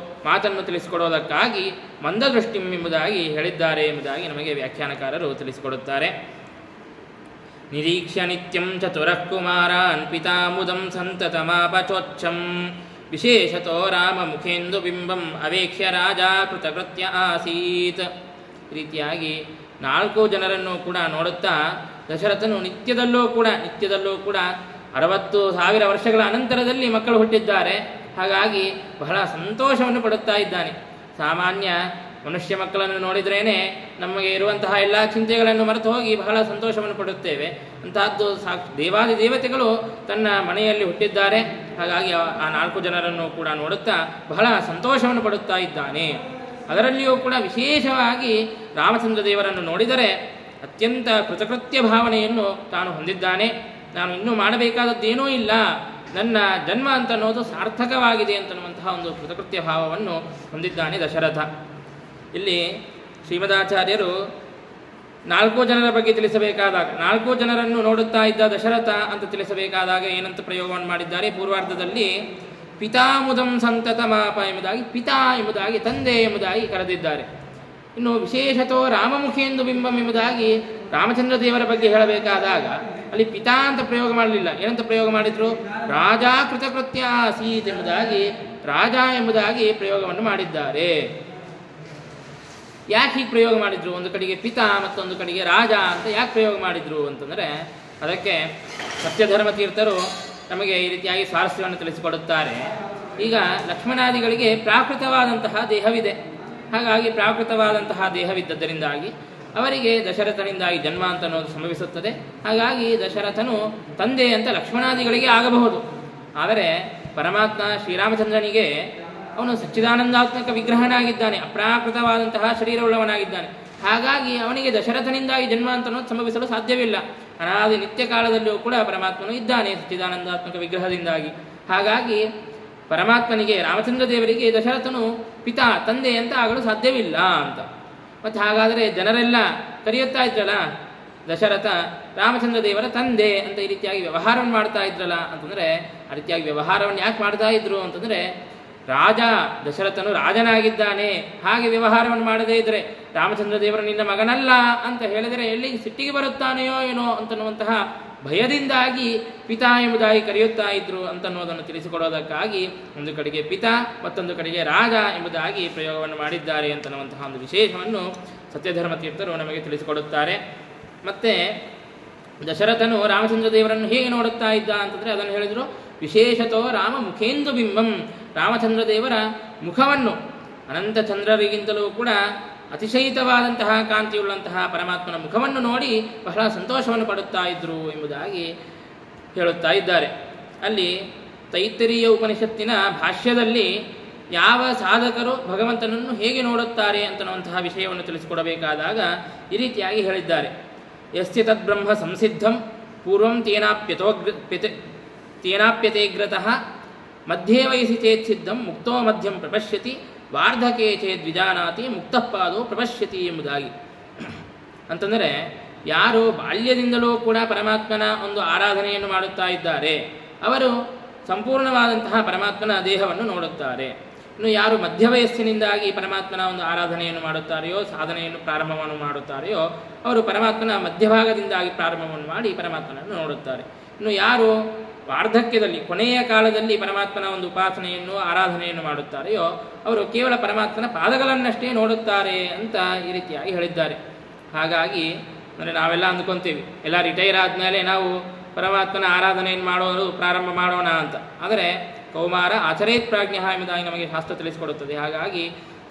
ಮಾತನ್ನು ತಿಳಿಸಿಕೊಡೋದಕ್ಕಾಗಿ ಮಂದದೃಷ್ಟಿ ಎಂಬುದಾಗಿ ಹೇಳಿದ್ದಾರೆ ಎಂಬುದಾಗಿ ನಮಗೆ ವ್ಯಾಖ್ಯಾನಕಾರರು ತಿಳಿಸಿಕೊಡುತ್ತಾರೆ. ನಿರೀಕ್ಷ್ಯ ನಿತ್ಯಂ ಚತುರಃ ಕುಮಾರಾನ್ ಪಿತಾಮುದಂ ಸಂತತಮಾಪಚೋಚ್ಛಂ ವಿಶೇಷತೋ ರಾಮ ಮುಖೇಂದು ಬಿಂಬಂ ಅವೇಕ್ಷ್ಯ ರಾಜ ಕೃತಕೃತ್ಯ ಆಸೀತ್. ರೀತಿಯಾಗಿ 4 ಜನರನ್ನು ಕೂಡ ನೋಡುತ್ತಾ ದಶರಥನು ನಿತ್ಯದಲ್ಲೂ ಕೂಡ 60,000 ವರ್ಷಗಳ ಅನಂತರದಲ್ಲಿ ಮಕ್ಕಳು ಹುಟ್ಟಿದ್ದಾರೆ. ಹಾಗಾಗಿ ಬಹಳ ಸಂತೋಷವನ್ನು ಪಡುತ್ತಾ ಇದ್ದಾನೆ. ಸಾಮಾನ್ಯ ಮನುಷ್ಯ ಮಕ್ಕಳನ್ನು ನೋಡಿದ್ರೇ ನಮಗೆ ಇರುವಂತಹ ಎಲ್ಲ ಚಿಂತೆಗಳನ್ನು ಮರೆತು ಹೋಗಿ ಬಹಳ ಸಂತೋಷವನ್ನು ಪಡುತ್ತೇವೆ. ಅಂತಹದ್ದು ದೇವಾದಿ ದೇವತೆಗಳು ತನ್ನ ಮನೆಯಲ್ಲಿ ಹುಟ್ಟಿದ್ದಾರೆ. ಹಾಗಾಗಿ ಆ 4 ಜನರನ್ನು ಕೂಡ ನೋಡುತ್ತಾ ಬಹಳ ಸಂತೋಷವನ್ನು ಪಡುತ್ತಾ ಇದ್ದಾನೆ. ಅದರಲ್ಲಿಯೂ ಕೂಡ ವಿಶೇಷವಾಗಿ ರಾಮಚಂದ್ರ ದೇವರನ್ನು ನೋಡಿದರೆ ಅತ್ಯಂತ ಕೃತಕೃತ್ಯ ಭಾವನೆಯನ್ನು ತಾನು ಹೊಂದಿದ್ದಾನೆ. ನಾನು ಇನ್ನೂ ಮಾಡಬೇಕಾದದ್ದೇನೂ ಇಲ್ಲ, ನನ್ನ ಜನ್ಮ ಅಂತನ್ನೋದು ಸಾರ್ಥಕವಾಗಿದೆ ಅಂತನ್ನುವಂತಹ ಒಂದು ಕೃತಕೃತ್ಯ ಭಾವವನ್ನು ಹೊಂದಿದ್ದಾನೆ ದಶರಥ. ಇಲ್ಲಿ ಶ್ರೀಮದಾಚಾರ್ಯರು 4 ಜನರ ಬಗ್ಗೆ ತಿಳಿಸಬೇಕಾದಾಗ, 4 ಜನರನ್ನು ನೋಡುತ್ತಾ ಇದ್ದ ದಶರಥ ಅಂತ ತಿಳಿಸಬೇಕಾದಾಗ ಏನಂತ ಪ್ರಯೋಗವನ್ನು ಮಾಡಿದ್ದಾರೆ? ಪೂರ್ವಾರ್ಧದಲ್ಲಿ ಪಿತಾಮುದಂ ಸಂತತಮಾಪ ಎಂಬುದಾಗಿ, ಪಿತಾ ಎಂಬುದಾಗಿ ತಂದೆ ಎಂಬುದಾಗಿ ಕರೆದಿದ್ದಾರೆ. ಇನ್ನು ವಿಶೇಷತೋ ರಾಮಮುಖೇಂದು ಬಿಂಬಂ ಎಂಬುದಾಗಿ ರಾಮಚಂದ್ರ ದೇವರ ಬಗ್ಗೆ ಹೇಳಬೇಕಾದಾಗ ಅಲ್ಲಿ ಪಿತಾ ಅಂತ ಪ್ರಯೋಗ ಮಾಡಲಿಲ್ಲ. ಏನಂತ ಪ್ರಯೋಗ ಮಾಡಿದ್ರು? ರಾಜ ಕೃತಕೃತ್ಯ ಆಸೀತ್ ಎಂಬುದಾಗಿ, ರಾಜ ಎಂಬುದಾಗಿ ಪ್ರಯೋಗವನ್ನು ಮಾಡಿದ್ದಾರೆ. ಯಾಕೆ ಹೀಗೆ ಪ್ರಯೋಗ ಮಾಡಿದ್ರು? ಒಂದು ಕಡೆಗೆ ಪಿತಾ ಮತ್ತೊಂದು ಕಡೆಗೆ ರಾಜ ಅಂತ ಯಾಕೆ ಪ್ರಯೋಗ ಮಾಡಿದ್ರು ಅಂತಂದರೆ ಅದಕ್ಕೆ ಸತ್ಯಧರ್ಮ ತೀರ್ಥರು ನಮಗೆ ಈ ರೀತಿಯಾಗಿ ಸ್ವಾರಸ್ಯವನ್ನು ತಿಳಿಸಿಕೊಡುತ್ತಾರೆ. ಈಗ ಲಕ್ಷ್ಮಣಾದಿಗಳಿಗೆ ಪ್ರಾಕೃತವಾದಂತಹ ದೇಹವಿದೆ. ಹಾಗಾಗಿ ಪ್ರಾಕೃತವಾದಂತಹ ದೇಹವಿದ್ದದ್ದರಿಂದಾಗಿ ಅವರಿಗೆ ದಶರಥನಿಂದಾಗಿ ಜನ್ಮ ಅಂತ ಅನ್ನೋದು ಸಂಭವಿಸುತ್ತದೆ. ಹಾಗಾಗಿ ದಶರಥನು ತಂದೆ ಅಂತ ಲಕ್ಷ್ಮಣಾದಿಗಳಿಗೆ ಆಗಬಹುದು. ಆದರೆ ಪರಮಾತ್ಮ ಶ್ರೀರಾಮಚಂದ್ರನಿಗೆ ಅವನು ಸಚ್ಚಿದಾನಂದಾತ್ಮಕ ವಿಗ್ರಹನಾಗಿದ್ದಾನೆ, ಅಪ್ರಾಕೃತವಾದಂತಹ ಶರೀರವುಳ್ಳವನಾಗಿದ್ದಾನೆ. ಹಾಗಾಗಿ ಅವನಿಗೆ ದಶರಥನಿಂದಾಗಿ ಜನ್ಮ ಅಂತ ಅನ್ನೋದು ಸಂಭವಿಸಲು ಸಾಧ್ಯವಿಲ್ಲ. ಅನಾದಿ ನಿತ್ಯ ಕಾಲದಲ್ಲಿಯೂ ಕೂಡ ಪರಮಾತ್ಮನು ಇದ್ದಾನೆ ಸಚ್ಚಿದಾನಂದಾತ್ಮಕ ವಿಗ್ರಹದಿಂದಾಗಿ. ಹಾಗಾಗಿ ಪರಮಾತ್ಮನಿಗೆ, ರಾಮಚಂದ್ರ ದೇವರಿಗೆ ದಶರಥನು ಪಿತಾ ತಂದೆ ಅಂತ ಆಗಲು ಸಾಧ್ಯವಿಲ್ಲ ಅಂತ. ಮತ್ತು ಹಾಗಾದರೆ ಜನರೆಲ್ಲ ಕರೆಯುತ್ತಾ ಇದ್ರಲ್ಲ ದಶರಥ ರಾಮಚಂದ್ರ ದೇವರ ತಂದೆ ಅಂತ ಈ ರೀತಿಯಾಗಿ ವ್ಯವಹಾರವನ್ನು ಮಾಡ್ತಾ ಇದ್ರಲ್ಲ ಅಂತಂದರೆ, ಆ ರೀತಿಯಾಗಿ ವ್ಯವಹಾರವನ್ನು ಯಾಕೆ ಮಾಡ್ತಾ ಇದ್ರು ಅಂತಂದರೆ, ರಾಜ ದಶರಥನು ರಾಜನಾಗಿದ್ದಾನೆ, ಹಾಗೆ ವ್ಯವಹಾರವನ್ನು ಮಾಡದೇ ಇದ್ದರೆ ರಾಮಚಂದ್ರ ದೇವರು ನಿನ್ನ ಮಗನಲ್ಲ ಅಂತ ಹೇಳಿದರೆ ಎಲ್ಲಿಗೆ ಸಿಟ್ಟಿಗೆ ಬರುತ್ತಾನೆಯೋ ಏನೋ ಅಂತನ್ನುವಂತಹ ಭಯದಿಂದಾಗಿ ಪಿತಾ ಎಂಬುದಾಗಿ ಕರೆಯುತ್ತಾ ಇದ್ರು ಅಂತನ್ನೋದನ್ನು ತಿಳಿಸಿಕೊಡೋದಕ್ಕಾಗಿ ಒಂದು ಕಡೆಗೆ ಪಿತಾ ಮತ್ತೊಂದು ಕಡೆಗೆ ರಾಜ ಎಂಬುದಾಗಿ ಪ್ರಯೋಗವನ್ನು ಮಾಡಿದ್ದಾರೆ ಅಂತನ್ನುವಂತಹ ಒಂದು ವಿಶೇಷವನ್ನು ಸತ್ಯಧರ್ಮ ತೀರ್ಥರು ನಮಗೆ ತಿಳಿಸಿಕೊಡುತ್ತಾರೆ. ಮತ್ತು ದಶರಥನು ರಾಮಚಂದ್ರ ದೇವರನ್ನು ಹೇಗೆ ನೋಡುತ್ತಾ ಇದ್ದ ಅಂತಂದರೆ ಅದನ್ನು ಹೇಳಿದರು, ವಿಶೇಷತೋ ರಾಮ ಮುಖೇಂದು ಬಿಂಬಂ, ರಾಮಚಂದ್ರ ದೇವರ ಮುಖವನ್ನು, ಅನಂತ ಚಂದ್ರರಿಗಿಂತಲೂ ಕೂಡ ಅತಿಶಯಿತವಾದಂತಹ ಕಾಂತಿಯುಳ್ಳಂತಹ ಪರಮಾತ್ಮನ ಮುಖವನ್ನು ನೋಡಿ ಬಹಳ ಸಂತೋಷವನ್ನು ಪಡುತ್ತಾ ಇದ್ದರು ಎಂಬುದಾಗಿ ಹೇಳುತ್ತಾ ಇದ್ದಾರೆ. ಅಲ್ಲಿ ತೈತ್ತರೀಯ ಉಪನಿಷತ್ತಿನ ಭಾಷ್ಯದಲ್ಲಿ ಯಾವ ಸಾಧಕರು ಭಗವಂತನನ್ನು ಹೇಗೆ ನೋಡುತ್ತಾರೆ ಅಂತನ್ನುವಂತಹ ವಿಷಯವನ್ನು ತಿಳಿಸಿಕೊಡಬೇಕಾದಾಗ ಈ ರೀತಿಯಾಗಿ ಹೇಳಿದ್ದಾರೆ. ಯಸ್ಯ ತದ್ಬ್ರಹ್ಮ ಸಂಸಿದ್ಧಂ ಪೂರ್ವಂ ತೇನಾಪ್ಯತೇಗ್ರತಃ ಮಧ್ಯೆ ವಯಸ್ಸಿ ಚೇತ್ಸಿದ್ಧಂ ಮುಕ್ತೋ ಮಧ್ಯಂ ಪ್ರಪಶ್ಯತಿ ವಾರ್ಧಕೆ ಚೇದ್ವಿಜಾನಾತಿ ಮುಕ್ತಪಾದೋ ಪ್ರಪಶ್ಯತಿ ಎಂಬುದಾಗಿ. ಅಂತಂದರೆ ಯಾರು ಬಾಲ್ಯದಿಂದಲೂ ಕೂಡ ಪರಮಾತ್ಮನ ಒಂದು ಆರಾಧನೆಯನ್ನು ಮಾಡುತ್ತಾ ಇದ್ದಾರೆ ಅವರು ಸಂಪೂರ್ಣವಾದಂತಹ ಪರಮಾತ್ಮನ ದೇಹವನ್ನು ನೋಡುತ್ತಾರೆ. ಇನ್ನು ಯಾರು ಮಧ್ಯ ವಯಸ್ಸಿನಿಂದಾಗಿ ಪರಮಾತ್ಮನ ಒಂದು ಆರಾಧನೆಯನ್ನು ಮಾಡುತ್ತಾರೆಯೋ, ಸಾಧನೆಯನ್ನು ಪ್ರಾರಂಭವನ್ನು ಮಾಡುತ್ತಾರೆಯೋ, ಅವರು ಪರಮಾತ್ಮನ ಮಧ್ಯಭಾಗದಿಂದಾಗಿ ಪ್ರಾರಂಭವನ್ನು ಮಾಡಿ ಪರಮಾತ್ಮನನ್ನು ನೋಡುತ್ತಾರೆ. ಇನ್ನು ಯಾರು ವಾರ್ಧಕ್ಯದಲ್ಲಿ ಕೊನೆಯ ಕಾಲದಲ್ಲಿ ಪರಮಾತ್ಮನ ಒಂದು ಉಪಾಸನೆಯನ್ನು ಆರಾಧನೆಯನ್ನು ಮಾಡುತ್ತಾರೆಯೋ ಅವರು ಕೇವಲ ಪರಮಾತ್ಮನ ಪಾದಗಳನ್ನಷ್ಟೇ ನೋಡುತ್ತಾರೆ ಅಂತ ಈ ರೀತಿಯಾಗಿ ಹೇಳಿದ್ದಾರೆ. ಹಾಗಾಗಿ ಅಂದರೆ ನಾವೆಲ್ಲ ಅಂದ್ಕೊತೀವಿ ಎಲ್ಲ ರಿಟೈರ್ ಆದಮೇಲೆ ನಾವು ಪರಮಾತ್ಮನ ಆರಾಧನೆಯನ್ನು ಮಾಡೋದು ಪ್ರಾರಂಭ ಮಾಡೋಣ ಅಂತ. ಆದರೆ ಕೌಮಾರ ಆಚರೇತ್ ಪ್ರಾಜ್ಞ ಎಂಬುದಾಗಿ ನಮಗೆ ಶಾಸ್ತ್ರ ತಿಳಿಸಿಕೊಡುತ್ತದೆ. ಹಾಗಾಗಿ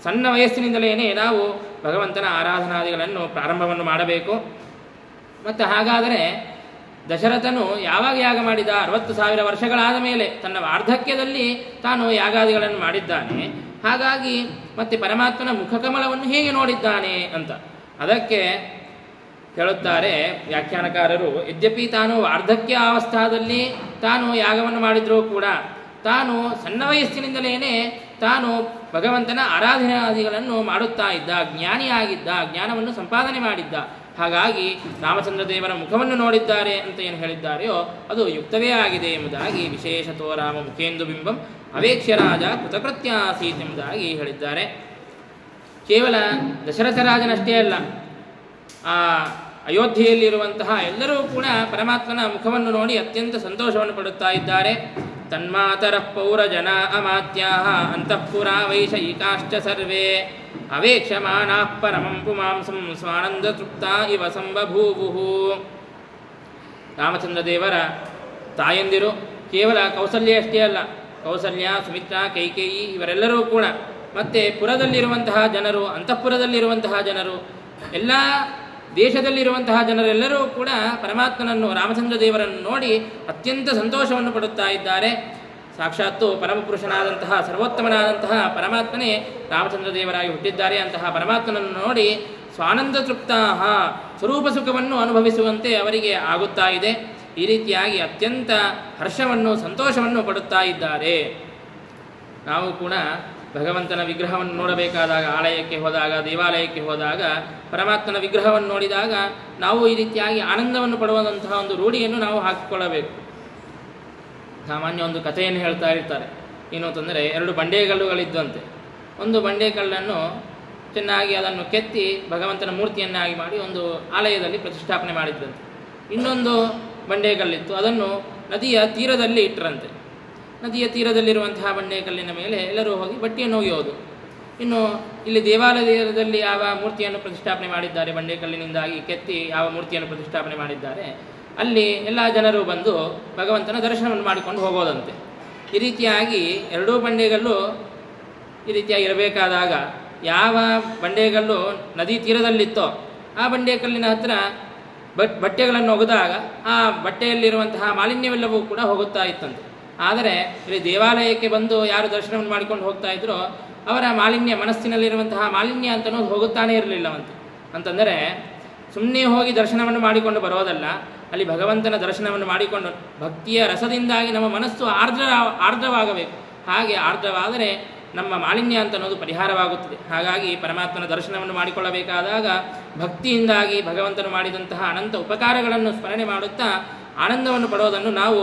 ಸಣ್ಣ ವಯಸ್ಸಿನಿಂದಲೇ ನಾವು ಭಗವಂತನ ಆರಾಧನಾದಿಗಳನ್ನು ಪ್ರಾರಂಭವನ್ನು ಮಾಡಬೇಕು. ಮತ್ತು ಹಾಗಾದರೆ ದಶರಥನು ಯಾವಾಗ ಯಾಗ ಮಾಡಿದ? 60,000 ವರ್ಷಗಳಾದ ಮೇಲೆ ತನ್ನ ವಾರ್ಧಕ್ಯದಲ್ಲಿ ತಾನು ಯಾಗಾದಿಗಳನ್ನು ಮಾಡಿದ್ದಾನೆ. ಹಾಗಾಗಿ ಮತ್ತೆ ಪರಮಾತ್ಮನ ಮುಖಕಮಲವನ್ನು ಹೇಗೆ ನೋಡಿದ್ದಾನೆ ಅಂತ ಅದಕ್ಕೆ ಹೇಳುತ್ತಾರೆ ವ್ಯಾಖ್ಯಾನಕಾರರು. ಯದ್ಯಪಿ ತಾನು ವಾರ್ಧಕ್ಯ ಅವಸ್ಥಾದಲ್ಲಿ ತಾನು ಯಾಗವನ್ನು ಮಾಡಿದರೂ ಕೂಡ ತಾನು ಸಣ್ಣ ವಯಸ್ಸಿನಿಂದಲೇ ತಾನು ಭಗವಂತನ ಆರಾಧನಾದಿಗಳನ್ನು ಮಾಡುತ್ತಾ ಇದ್ದ, ಜ್ಞಾನಿಯಾಗಿದ್ದ, ಜ್ಞಾನವನ್ನು ಸಂಪಾದನೆ ಮಾಡಿದ್ದ. ಹಾಗಾಗಿ ರಾಮಚಂದ್ರ ದೇವರ ಮುಖವನ್ನು ನೋಡಿದ್ದಾರೆ ಅಂತ ಏನು ಹೇಳಿದ್ದಾರೆಯೋ ಅದು ಯುಕ್ತವೇ ಆಗಿದೆ ಎಂಬುದಾಗಿ ವಿಶೇಷತೋ ರಾಮ ಮುಖೇಂದು ಬಿಂಬಂ ಅವೇಕ್ಷ್ಯ ರಾಜ ಕೃತಕೃತ್ಯ ಆಸೀತ್ ಎಂಬುದಾಗಿ ಹೇಳಿದ್ದಾರೆ. ಕೇವಲ ದಶರಥ ರಾಜನಷ್ಟೇ ಅಲ್ಲ, ಆ ಅಯೋಧ್ಯೆಯಲ್ಲಿರುವಂತಹ ಎಲ್ಲರೂ ಕೂಡ ಪರಮಾತ್ಮನ ಮುಖವನ್ನು ನೋಡಿ ಅತ್ಯಂತ ಸಂತೋಷವನ್ನು ಪಡುತ್ತಾ ಇದ್ದಾರೆ. ತನ್ಮಾತರಃ ಪೌರಜನ ಅಮಾತ್ಯಾಃ ಅಂತಃಪುರ ವೈಷಯಿಕಾಶ್ಚ ಸರ್ವೇ ಅವೇಕ್ಷಮಾಣಾಃ ಪರಮಂ ಪುಮಾಂಸಂ ಸ್ವಾನಂದ ತೃಪ್ತ ಇವ ಸಂಬಭೂವುಃ. ರಾಮಚಂದ್ರ ದೇವರ ತಾಯಂದಿರು ಕೇವಲ ಕೌಸಲ್ಯ ಅಷ್ಟೇ ಅಲ್ಲ, ಕೌಸಲ್ಯ, ಸುಮಿತ್ರಾ, ಕೈಕೇಯಿ ಇವರೆಲ್ಲರೂ ಕೂಡ ಮತ್ತೆ ಪುರದಲ್ಲಿರುವಂತಹ ಜನರು, ಅಂತಃಪುರದಲ್ಲಿರುವಂತಹ ಜನರು, ಎಲ್ಲ ದೇಶದಲ್ಲಿರುವಂತಹ ಜನರೆಲ್ಲರೂ ಕೂಡ ಪರಮಾತ್ಮನನ್ನು, ರಾಮಚಂದ್ರ ದೇವರನ್ನು ನೋಡಿ ಅತ್ಯಂತ ಸಂತೋಷವನ್ನು ಪಡುತ್ತಾ ಇದ್ದಾರೆ. ಸಾಕ್ಷಾತ್ತು ಪರಮಪುರುಷನಾದಂತಹ ಸರ್ವೋತ್ತಮನಾದಂತಹ ಪರಮಾತ್ಮನೇ ರಾಮಚಂದ್ರ ದೇವರಾಗಿ ಹುಟ್ಟಿದ್ದಾರೆ. ಅಂತಹ ಪರಮಾತ್ಮನನ್ನು ನೋಡಿ ಸ್ವಾನಂದ ತೃಪ್ತಾಹ, ಸ್ವರೂಪ ಸುಖವನ್ನು ಅನುಭವಿಸುವಂತೆ ಅವರಿಗೆ ಆಗುತ್ತಾ ಇದೆ. ಈ ರೀತಿಯಾಗಿ ಅತ್ಯಂತ ಹರ್ಷವನ್ನು, ಸಂತೋಷವನ್ನು ಪಡುತ್ತಾ ಇದ್ದಾರೆ. ನಾವು ಕೂಡ ಭಗವಂತನ ವಿಗ್ರಹವನ್ನು ನೋಡಬೇಕಾದಾಗ, ಆಲಯಕ್ಕೆ ಹೋದಾಗ, ದೇವಾಲಯಕ್ಕೆ ಹೋದಾಗ ಪರಮಾತ್ಮನ ವಿಗ್ರಹವನ್ನು ನೋಡಿದಾಗ ನಾವು ಈ ರೀತಿಯಾಗಿ ಆನಂದವನ್ನು ಪಡುವಂತಹ ಒಂದು ರೂಢಿಯನ್ನು ನಾವು ಹಾಕಿಕೊಳ್ಳಬೇಕು. ಸಾಮಾನ್ಯ ಒಂದು ಕಥೆಯನ್ನು ಹೇಳ್ತಾ ಇರ್ತಾರೆ. ಏನು ಅಂತಂದರೆ, 2 ಬಂಡೆಗಲ್ಲುಗಳಿದ್ದಂತೆ. ಒಂದು ಬಂಡೆಕಲ್ಲನ್ನು ಚೆನ್ನಾಗಿ ಅದನ್ನು ಕೆತ್ತಿ ಭಗವಂತನ ಮೂರ್ತಿಯನ್ನಾಗಿ ಮಾಡಿ ಒಂದು ಆಲಯದಲ್ಲಿ ಪ್ರತಿಷ್ಠಾಪನೆ ಮಾಡಿದ್ದಂತೆ. ಇನ್ನೊಂದು ಬಂಡೆಕಲ್ಲಿತ್ತು, ಅದನ್ನು ನದಿಯ ತೀರದಲ್ಲಿ ಇಟ್ಟರಂತೆ. ನದಿಯ ತೀರದಲ್ಲಿರುವಂತಹ ಬಂಡೆಕಲ್ಲಿನ ಮೇಲೆ ಎಲ್ಲರೂ ಹೋಗಿ ಬಟ್ಟೆಯನ್ನು ಒಗೆಯೋದು. ಇನ್ನು ಇಲ್ಲಿ ದೇವಾಲಯದಲ್ಲಿ ಯಾವ ಮೂರ್ತಿಯನ್ನು ಪ್ರತಿಷ್ಠಾಪನೆ ಮಾಡಿದ್ದಾರೆ, ಬಂಡೆಕಲ್ಲಿನಿಂದಾಗಿ ಕೆತ್ತಿ ಯಾವ ಮೂರ್ತಿಯನ್ನು ಪ್ರತಿಷ್ಠಾಪನೆ ಮಾಡಿದ್ದಾರೆ, ಅಲ್ಲಿ ಎಲ್ಲ ಜನರು ಬಂದು ಭಗವಂತನ ದರ್ಶನವನ್ನು ಮಾಡಿಕೊಂಡು ಹೋಗೋದಂತೆ. ಈ ರೀತಿಯಾಗಿ 2 ಬಂಡೆಗಲ್ಲು ಈ ರೀತಿಯಾಗಿ ಇರಬೇಕಾದಾಗ ಯಾವ ಬಂಡೆಗಲ್ಲು ನದಿ ತೀರದಲ್ಲಿತ್ತೋ ಆ ಬಂಡೆಕಲ್ಲಿನ ಹತ್ತಿರ ಬಟ್ಟೆಗಳನ್ನು ಒಗೆದಾಗ ಆ ಬಟ್ಟೆಯಲ್ಲಿರುವಂತಹ ಮಾಲಿನ್ಯವೆಲ್ಲವೂ ಕೂಡ ಹೋಗುತ್ತಾ ಇತ್ತಂತೆ. ಆದರೆ ಇಲ್ಲಿ ದೇವಾಲಯಕ್ಕೆ ಬಂದು ಯಾರು ದರ್ಶನವನ್ನು ಮಾಡಿಕೊಂಡು ಹೋಗ್ತಾ ಇದ್ರೋ ಅವರ ಮಾಲಿನ್ಯ, ಮನಸ್ಸಿನಲ್ಲಿರುವಂತಹ ಮಾಲಿನ್ಯ ಅಂತನೋದು ಹೋಗುತ್ತಾನೇ ಇರಲಿಲ್ಲವಂತೆ. ಅಂತಂದರೆ ಸುಮ್ಮನೆ ಹೋಗಿ ದರ್ಶನವನ್ನು ಮಾಡಿಕೊಂಡು ಬರೋದಲ್ಲ, ಅಲ್ಲಿ ಭಗವಂತನ ದರ್ಶನವನ್ನು ಮಾಡಿಕೊಂಡು ಭಕ್ತಿಯ ರಸದಿಂದಾಗಿ ನಮ್ಮ ಮನಸ್ಸು ಆರ್ದ್ರವಾಗಬೇಕು. ಹಾಗೆ ಆರ್ದ್ರವಾದರೆ ನಮ್ಮ ಮಾಲಿನ್ಯ ಅಂತನ್ನೋದು ಪರಿಹಾರವಾಗುತ್ತದೆ. ಹಾಗಾಗಿ ಪರಮಾತ್ಮನ ದರ್ಶನವನ್ನು ಮಾಡಿಕೊಳ್ಳಬೇಕಾದಾಗ ಭಕ್ತಿಯಿಂದಾಗಿ ಭಗವಂತನು ಮಾಡಿದಂತಹ ಅನಂತ ಉಪಕಾರಗಳನ್ನು ಸ್ಮರಣೆ ಮಾಡುತ್ತಾ ಆನಂದವನ್ನು ಪಡೋದನ್ನು ನಾವು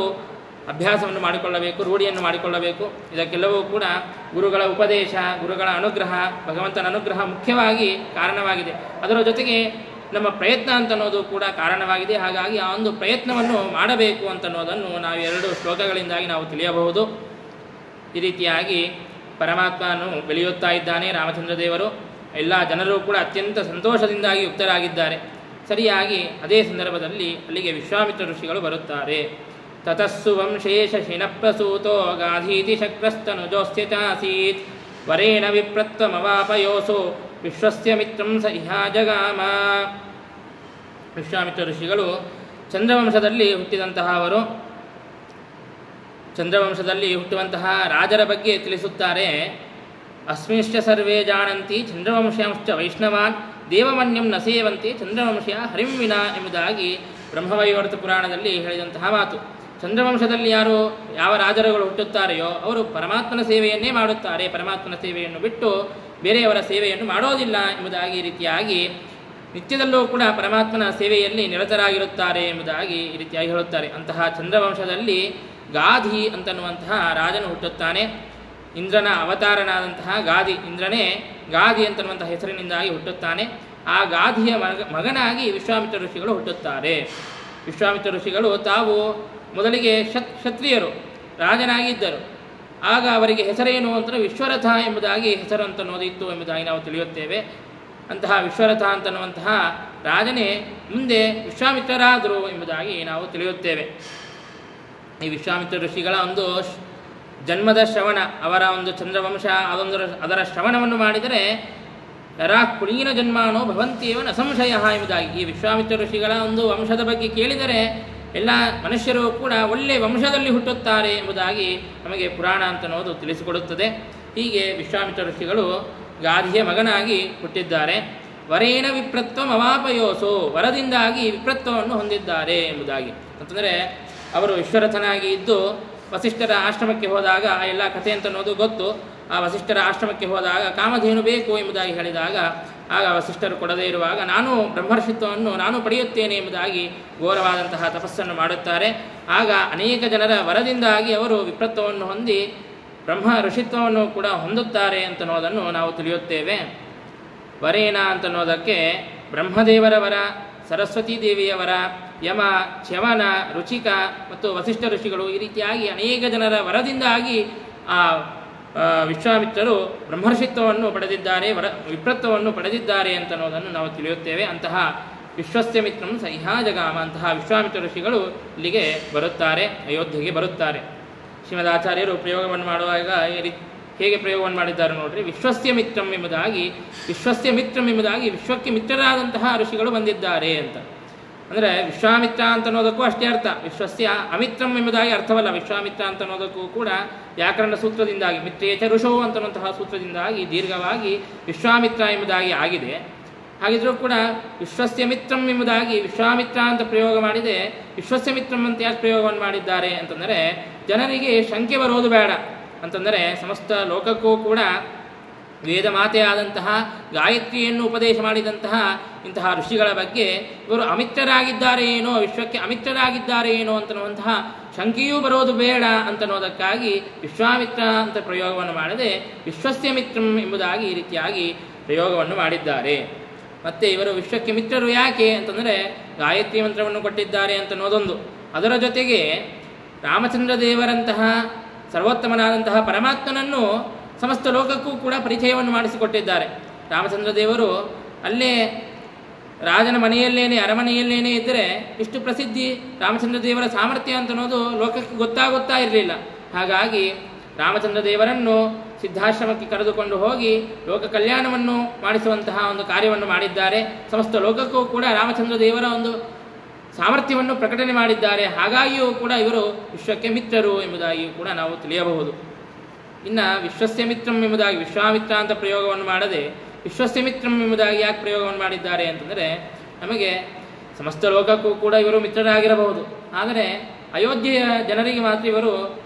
ಅಭ್ಯಾಸವನ್ನು ಮಾಡಿಕೊಳ್ಳಬೇಕು, ರೂಢಿಯನ್ನು ಮಾಡಿಕೊಳ್ಳಬೇಕು. ಇದಕ್ಕೆಲ್ಲವೂ ಕೂಡ ಗುರುಗಳ ಉಪದೇಶ, ಗುರುಗಳ ಅನುಗ್ರಹ, ಭಗವಂತನ ಅನುಗ್ರಹ ಮುಖ್ಯವಾಗಿ ಕಾರಣವಾಗಿದೆ. ಅದರ ಜೊತೆಗೆ ನಮ್ಮ ಪ್ರಯತ್ನ ಅಂತನ್ನೋದು ಕೂಡ ಕಾರಣವಾಗಿದೆ. ಹಾಗಾಗಿ ಆ ಒಂದು ಪ್ರಯತ್ನವನ್ನು ಮಾಡಬೇಕು ಅಂತನ್ನೋದನ್ನು ನಾವು 2 ಶ್ಲೋಕಗಳಿಂದಾಗಿ ನಾವು ತಿಳಿಯಬಹುದು. ಈ ರೀತಿಯಾಗಿ ಪರಮಾತ್ಮನು ಬೆಳೆಯುತ್ತಾ ಇದ್ದಾನೆ ರಾಮಚಂದ್ರ ದೇವರು. ಎಲ್ಲ ಜನರು ಕೂಡ ಅತ್ಯಂತ ಸಂತೋಷದಿಂದಾಗಿ ಯುಕ್ತರಾಗಿದ್ದಾರೆ. ಸರಿಯಾಗಿ ಅದೇ ಸಂದರ್ಭದಲ್ಲಿ ಅಲ್ಲಿಗೆ ವಿಶ್ವಾಮಿತ್ರ ಋಷಿಗಳು ಬರುತ್ತಾರೆ. ತತಸ್ಸು ವಂಶೇಷ ಶಿನಪ್ರಸೂತೋ ಗಾಧೀತಿ ಶಕ್ರಸ್ತನುಜೋಸ್ತ್ಯ ಚಾಸೀತ್ ವರೇಣ ವಿಪ್ರತ್ವಮವಾಪಯೋಸೋ ವಿಶ್ವಸ್ಯ ಮಿತ್ರಂ ಸ ಇಹಾ ಜಗಾಮ. ವಿಶ್ವಾಮಿತ್ರ ಋಷಿಗಳು ಚಂದ್ರವಂಶದಲ್ಲಿ ಹುಟ್ಟಿದಂತಹವರು. ಚಂದ್ರವಂಶದಲ್ಲಿ ಹುಟ್ಟುವಂತಹ ರಾಜರ ಬಗ್ಗೆ ತಿಳಿಸುತ್ತಾರೆ. ಅಸ್ಮಿಶ್ಚ ಸರ್ವೇ ಜಾನಂತಿ ಚಂದ್ರವಂಶ್ಯಾಂಶ್ಚ ವೈಷ್ಣವಾನ್ ದೇವಮನ್ಯಂ ನ ಸೇವಂತಿ ಚಂದ್ರವಂಶಯ ಹರಿಂ ವಿನಾ ಎಂಬುದಾಗಿ ಬ್ರಹ್ಮವೈವರ್ತ ಪುರಾಣದಲ್ಲಿ ಹೇಳಿದಂತಹ ಮಾತು. ಚಂದ್ರವಂಶದಲ್ಲಿ ಯಾವ ರಾಜರುಗಳು ಹುಟ್ಟುತ್ತಾರೆಯೋ ಅವರು ಪರಮಾತ್ಮನ ಸೇವೆಯನ್ನೇ ಮಾಡುತ್ತಾರೆ. ಪರಮಾತ್ಮನ ಸೇವೆಯನ್ನು ಬಿಟ್ಟು ಬೇರೆಯವರ ಸೇವೆಯನ್ನು ಮಾಡೋದಿಲ್ಲ ಎಂಬುದಾಗಿ ಈ ರೀತಿಯಾಗಿ ನಿತ್ಯದಲ್ಲೂ ಕೂಡ ಪರಮಾತ್ಮನ ಸೇವೆಯಲ್ಲಿ ನಿರತರಾಗಿರುತ್ತಾರೆ ಎಂಬುದಾಗಿ ಈ ರೀತಿಯಾಗಿ ಹೇಳುತ್ತಾರೆ. ಅಂತಹ ಚಂದ್ರವಂಶದಲ್ಲಿ ಗಾಧಿ ಅಂತನ್ನುವಂತಹ ರಾಜನು ಹುಟ್ಟುತ್ತಾನೆ. ಇಂದ್ರನ ಅವತಾರನಾದಂತಹ ಇಂದ್ರನೇ ಗಾಧಿ ಅಂತನ್ನುವಂತಹ ಹೆಸರಿನಿಂದಾಗಿ ಹುಟ್ಟುತ್ತಾನೆ. ಆ ಗಾಧಿಯ ಮಗನಾಗಿ ವಿಶ್ವಾಮಿತ್ರ ಋಷಿಗಳು ಹುಟ್ಟುತ್ತಾರೆ. ವಿಶ್ವಾಮಿತ್ರ ಋಷಿಗಳು ತಾವು ಮೊದಲಿಗೆ ಕ್ಷತ್ರಿಯರು, ರಾಜನಾಗಿದ್ದರು. ಆಗ ಅವರಿಗೆ ಹೆಸರೇನು ಅಂತಂದರೆ ವಿಶ್ವರಥ ಎಂಬುದಾಗಿ ಹೆಸರು ಅಂತನ್ನೋದಿತ್ತು ಎಂಬುದಾಗಿ ನಾವು ತಿಳಿಯುತ್ತೇವೆ. ಅಂತಹ ವಿಶ್ವರಥ ಅಂತನ್ನುವಂತಹ ರಾಜನೇ ಮುಂದೆ ವಿಶ್ವಾಮಿತ್ರರಾದರು ಎಂಬುದಾಗಿ ನಾವು ತಿಳಿಯುತ್ತೇವೆ. ಈ ವಿಶ್ವಾಮಿತ್ರ ಋಷಿಗಳ ಒಂದು ಜನ್ಮದ ಶ್ರವಣ, ಅವರ ಒಂದು ಚಂದ್ರವಂಶ ಅದರ ಶ್ರವಣವನ್ನು ಮಾಡಿದರೆ ನರಾ ಕುಳೀನ ಜನ್ಮಾನೋ ಭವಂತಿಯೇವ ನ ಸಂಶಯ ಎಂಬುದಾಗಿ ಈ ವಿಶ್ವಾಮಿತ್ರ ಋಷಿಗಳ ಒಂದು ವಂಶದ ಬಗ್ಗೆ ಕೇಳಿದರೆ ಎಲ್ಲ ಮನುಷ್ಯರು ಕೂಡ ಒಳ್ಳೆಯ ವಂಶದಲ್ಲಿ ಹುಟ್ಟುತ್ತಾರೆ ಎಂಬುದಾಗಿ ನಮಗೆ ಪುರಾಣ ಅಂತ ಅನ್ನೋದು ತಿಳಿಸಿಕೊಡುತ್ತದೆ. ಹೀಗೆ ವಿಶ್ವಾಮಿತ್ರ ಋಷಿಗಳು ಗಾಧಿಯ ಮಗನಾಗಿ ಹುಟ್ಟಿದ್ದಾರೆ. ವರೇಣ ವಿಪ್ರತ್ವ ಅವಾಪಯೋಸೋ, ವರದಿಂದಾಗಿ ವಿಪ್ರತ್ವವನ್ನು ಹೊಂದಿದ್ದಾರೆ ಎಂಬುದಾಗಿ. ಅಂತಂದರೆ ಅವರು ವಿಶ್ವರಥನಾಗಿ ಇದ್ದು ವಸಿಷ್ಠರ ಆಶ್ರಮಕ್ಕೆ ಹೋದಾಗ ಆ ಎಲ್ಲ ಕಥೆ ಅಂತ ಅನ್ನೋದು ಗೊತ್ತು. ಆ ವಸಿಷ್ಠರ ಆಶ್ರಮಕ್ಕೆ ಹೋದಾಗ ಕಾಮಧೇನು ಬೇಕು ಎಂಬುದಾಗಿ ಹೇಳಿದಾಗ ಆಗ ವಸಿಷ್ಠರು ಕೊಡದೇ ಇರುವಾಗ ನಾನು ಬ್ರಹ್ಮರ್ಷಿತ್ವವನ್ನು ನಾನು ಪಡೆಯುತ್ತೇನೆ ಎಂಬುದಾಗಿ ಘೋರವಾದಂತಹ ತಪಸ್ಸನ್ನು ಮಾಡುತ್ತಾರೆ. ಆಗ ಅನೇಕ ಜನರ ವರದಿಂದಾಗಿ ಅವರು ವಿಪ್ರತ್ವವನ್ನು ಹೊಂದಿ ಬ್ರಹ್ಮ ಋಷಿತ್ವವನ್ನು ಕೂಡ ಹೊಂದುತ್ತಾರೆ ಅಂತನ್ನೋದನ್ನು ನಾವು ತಿಳಿಯುತ್ತೇವೆ. ವರೇನ ಅಂತನ್ನೋದಕ್ಕೆ ಬ್ರಹ್ಮದೇವರ ವರ, ಸರಸ್ವತೀ ದೇವಿಯ ವರ, ಯಮ, ಚ್ಯವನ, ರುಚಿಕ ಮತ್ತು ವಸಿಷ್ಠ ಋಷಿಗಳು ಈ ರೀತಿಯಾಗಿ ಅನೇಕ ಜನರ ವರದಿಂದಾಗಿ ಆ ವಿಶ್ವಾಮಿತ್ರರು ಬ್ರಹ್ಮರ್ಷಿತ್ವವನ್ನು ಪಡೆದಿದ್ದಾರೆ, ವಿಪ್ರತ್ವವನ್ನು ಪಡೆದಿದ್ದಾರೆ ಅಂತನ್ನೋದನ್ನು ನಾವು ತಿಳಿಯುತ್ತೇವೆ. ಅಂತಹ ವಿಶ್ವಸ್ಯ ಮಿತ್ರಂ ಸಹ್ಯಾ ಜಗಾಮ, ಅಂತಹ ವಿಶ್ವಾಮಿತ್ರ ಋಷಿಗಳು ಇಲ್ಲಿಗೆ ಬರುತ್ತಾರೆ, ಅಯೋಧ್ಯೆಗೆ ಬರುತ್ತಾರೆ. ಶ್ರೀಮದ್ ಆಚಾರ್ಯರು ಪ್ರಯೋಗವನ್ನು ಮಾಡುವಾಗ ಹೇಗೆ ಪ್ರಯೋಗವನ್ನು ಮಾಡಿದ್ದಾರೆ ನೋಡ್ರಿ. ವಿಶ್ವಸ್ಯ ಮಿತ್ರಂ ಎಂಬುದಾಗಿ, ವಿಶ್ವಸ್ಯ ಮಿತ್ರಂ ಎಂಬುದಾಗಿ ವಿಶ್ವಕ್ಕೆ ಮಿತ್ರರಾದಂತಹ ಋಷಿಗಳು ಬಂದಿದ್ದಾರೆ ಅಂತ. ಅಂದರೆ ವಿಶ್ವಾಮಿತ್ರ ಅಂತ ಅನ್ನೋದಕ್ಕೂ ಅಷ್ಟೇ ಅರ್ಥ. ವಿಶ್ವಸ್ಯ ಅಮಿತ್ರಂ ಎಂಬುದಾಗಿ ಅರ್ಥವಲ್ಲ. ವಿಶ್ವಾಮಿತ್ರ ಅಂತ ಅನ್ನೋದಕ್ಕೂ ಕೂಡ ವ್ಯಾಕರಣ ಸೂತ್ರದಿಂದಾಗಿ ಮಿತ್ರೇಚ ಋಷೋ ಅಂತನ್ನುವಂತಹ ಸೂತ್ರದಿಂದಾಗಿ ದೀರ್ಘವಾಗಿ ವಿಶ್ವಾಮಿತ್ರ ಎಂಬುದಾಗಿ ಆಗಿದೆ. ಹಾಗಿದ್ರೂ ಕೂಡ ವಿಶ್ವಸ್ಯ ಮಿತ್ರಂ ಎಂಬುದಾಗಿ ವಿಶ್ವಾಮಿತ್ರ ಅಂತ ಪ್ರಯೋಗ ಮಾಡಿದೆ. ವಿಶ್ವಸ್ಯ ಮಿತ್ರಂ ಅಂತ ಯಾಕೆ ಪ್ರಯೋಗವನ್ನು ಮಾಡಿದ್ದಾರೆ ಅಂತಂದರೆ ಜನರಿಗೆ ಶಂಕೆ ಬರೋದು ಬೇಡ ಅಂತಂದರೆ ಸಮಸ್ತ ಲೋಕಕ್ಕೂ ಕೂಡ ವೇದ ಮಾತೆಯಾದಂತಹ ಗಾಯತ್ರಿಯನ್ನು ಉಪದೇಶ ಮಾಡಿದಂತಹ ಇಂತಹ ಋಷಿಗಳ ಬಗ್ಗೆ ಇವರು ಅಮಿತ್ರರಾಗಿದ್ದಾರೆ ಏನೋ, ವಿಶ್ವಕ್ಕೆ ಅಮಿತ್ರರಾಗಿದ್ದಾರೆ ಏನೋ ಅಂತನ್ನುವಂತಹ ಶಂಕೆಯೂ ಬರೋದು ಬೇಡ ಅಂತನ್ನೋದಕ್ಕಾಗಿ ವಿಶ್ವಾಮಿತ್ರ ಅಂತ ಪ್ರಯೋಗವನ್ನು ಮಾಡದೆ ವಿಶ್ವಸ್ಯ ಮಿತ್ರಂ ಎಂಬುದಾಗಿ ಈ ರೀತಿಯಾಗಿ ಪ್ರಯೋಗವನ್ನು ಮಾಡಿದ್ದಾರೆ. ಮತ್ತು ಇವರು ವಿಶ್ವಕ್ಕೆ ಮಿತ್ರರು ಯಾಕೆ ಅಂತಂದರೆ ಗಾಯತ್ರಿ ಮಂತ್ರವನ್ನು ಕೊಟ್ಟಿದ್ದಾರೆ ಅಂತನ್ನೋದೊಂದು. ಅದರ ಜೊತೆಗೆ ರಾಮಚಂದ್ರ ದೇವರಂತಹ ಸರ್ವೋತ್ತಮನಾದಂತಹ ಪರಮಾತ್ಮನನ್ನು ಸಮಸ್ತ ಲೋಕಕ್ಕೂ ಕೂಡ ಪರಿಚಯವನ್ನು ಮಾಡಿಸಿಕೊಟ್ಟಿದ್ದಾರೆ. ರಾಮಚಂದ್ರ ದೇವರು ಅಲ್ಲೇ ರಾಜನ ಮನೆಯಲ್ಲೇನೆ, ಅರಮನೆಯಲ್ಲೇನೆ ಇದ್ದರೆ ಇಷ್ಟು ಪ್ರಸಿದ್ಧಿ ರಾಮಚಂದ್ರ ದೇವರ ಸಾಮರ್ಥ್ಯ ಅಂತ ಅನ್ನೋದು ಲೋಕಕ್ಕೆ ಗೊತ್ತಾಗುತ್ತಾ ಇರಲಿಲ್ಲ. ಹಾಗಾಗಿ ರಾಮಚಂದ್ರ ದೇವರನ್ನು ಸಿದ್ಧಾಶ್ರಮಕ್ಕೆ ಕರೆದುಕೊಂಡು ಹೋಗಿ ಲೋಕ ಕಲ್ಯಾಣವನ್ನು ಮಾಡಿಸುವಂತಹ ಒಂದು ಕಾರ್ಯವನ್ನು ಮಾಡಿದ್ದಾರೆ. ಸಮಸ್ತ ಲೋಕಕ್ಕೂ ಕೂಡ ರಾಮಚಂದ್ರ ದೇವರ ಒಂದು ಸಾಮರ್ಥ್ಯವನ್ನು ಪ್ರಕಟಣೆ ಮಾಡಿದ್ದಾರೆ. ಹಾಗಾಗಿಯೂ ಕೂಡ ಇವರು ವಿಶ್ವಕ್ಕೆ ಮಿತ್ರರು ಎಂಬುದಾಗಿಯೂ ಕೂಡ ನಾವು ತಿಳಿಯಬಹುದು. ಇನ್ನು ವಿಶ್ವಸ್ಯ ಮಿತ್ರಂ ಎಂಬುದಾಗಿ ವಿಶ್ವಾಮಿತ್ರ ಅಂತ ಪ್ರಯೋಗವನ್ನು ಮಾಡದೆ ವಿಶ್ವಸ್ಯ ಮಿತ್ರಂ ಎಂಬುದಾಗಿ ಯಾಕೆ ಪ್ರಯೋಗವನ್ನು ಮಾಡಿದ್ದಾರೆ ಅಂತಂದರೆ ನಮಗೆ ಸಮಸ್ತ ಲೋಕಕ್ಕೂ ಕೂಡ ಇವರು ಮಿತ್ರರಾಗಿರಬಹುದು. ಆದರೆ ಅಯೋಧ್ಯೆಯ ಜನರಿಗೆ ಮಾತ್ರ ಇವರು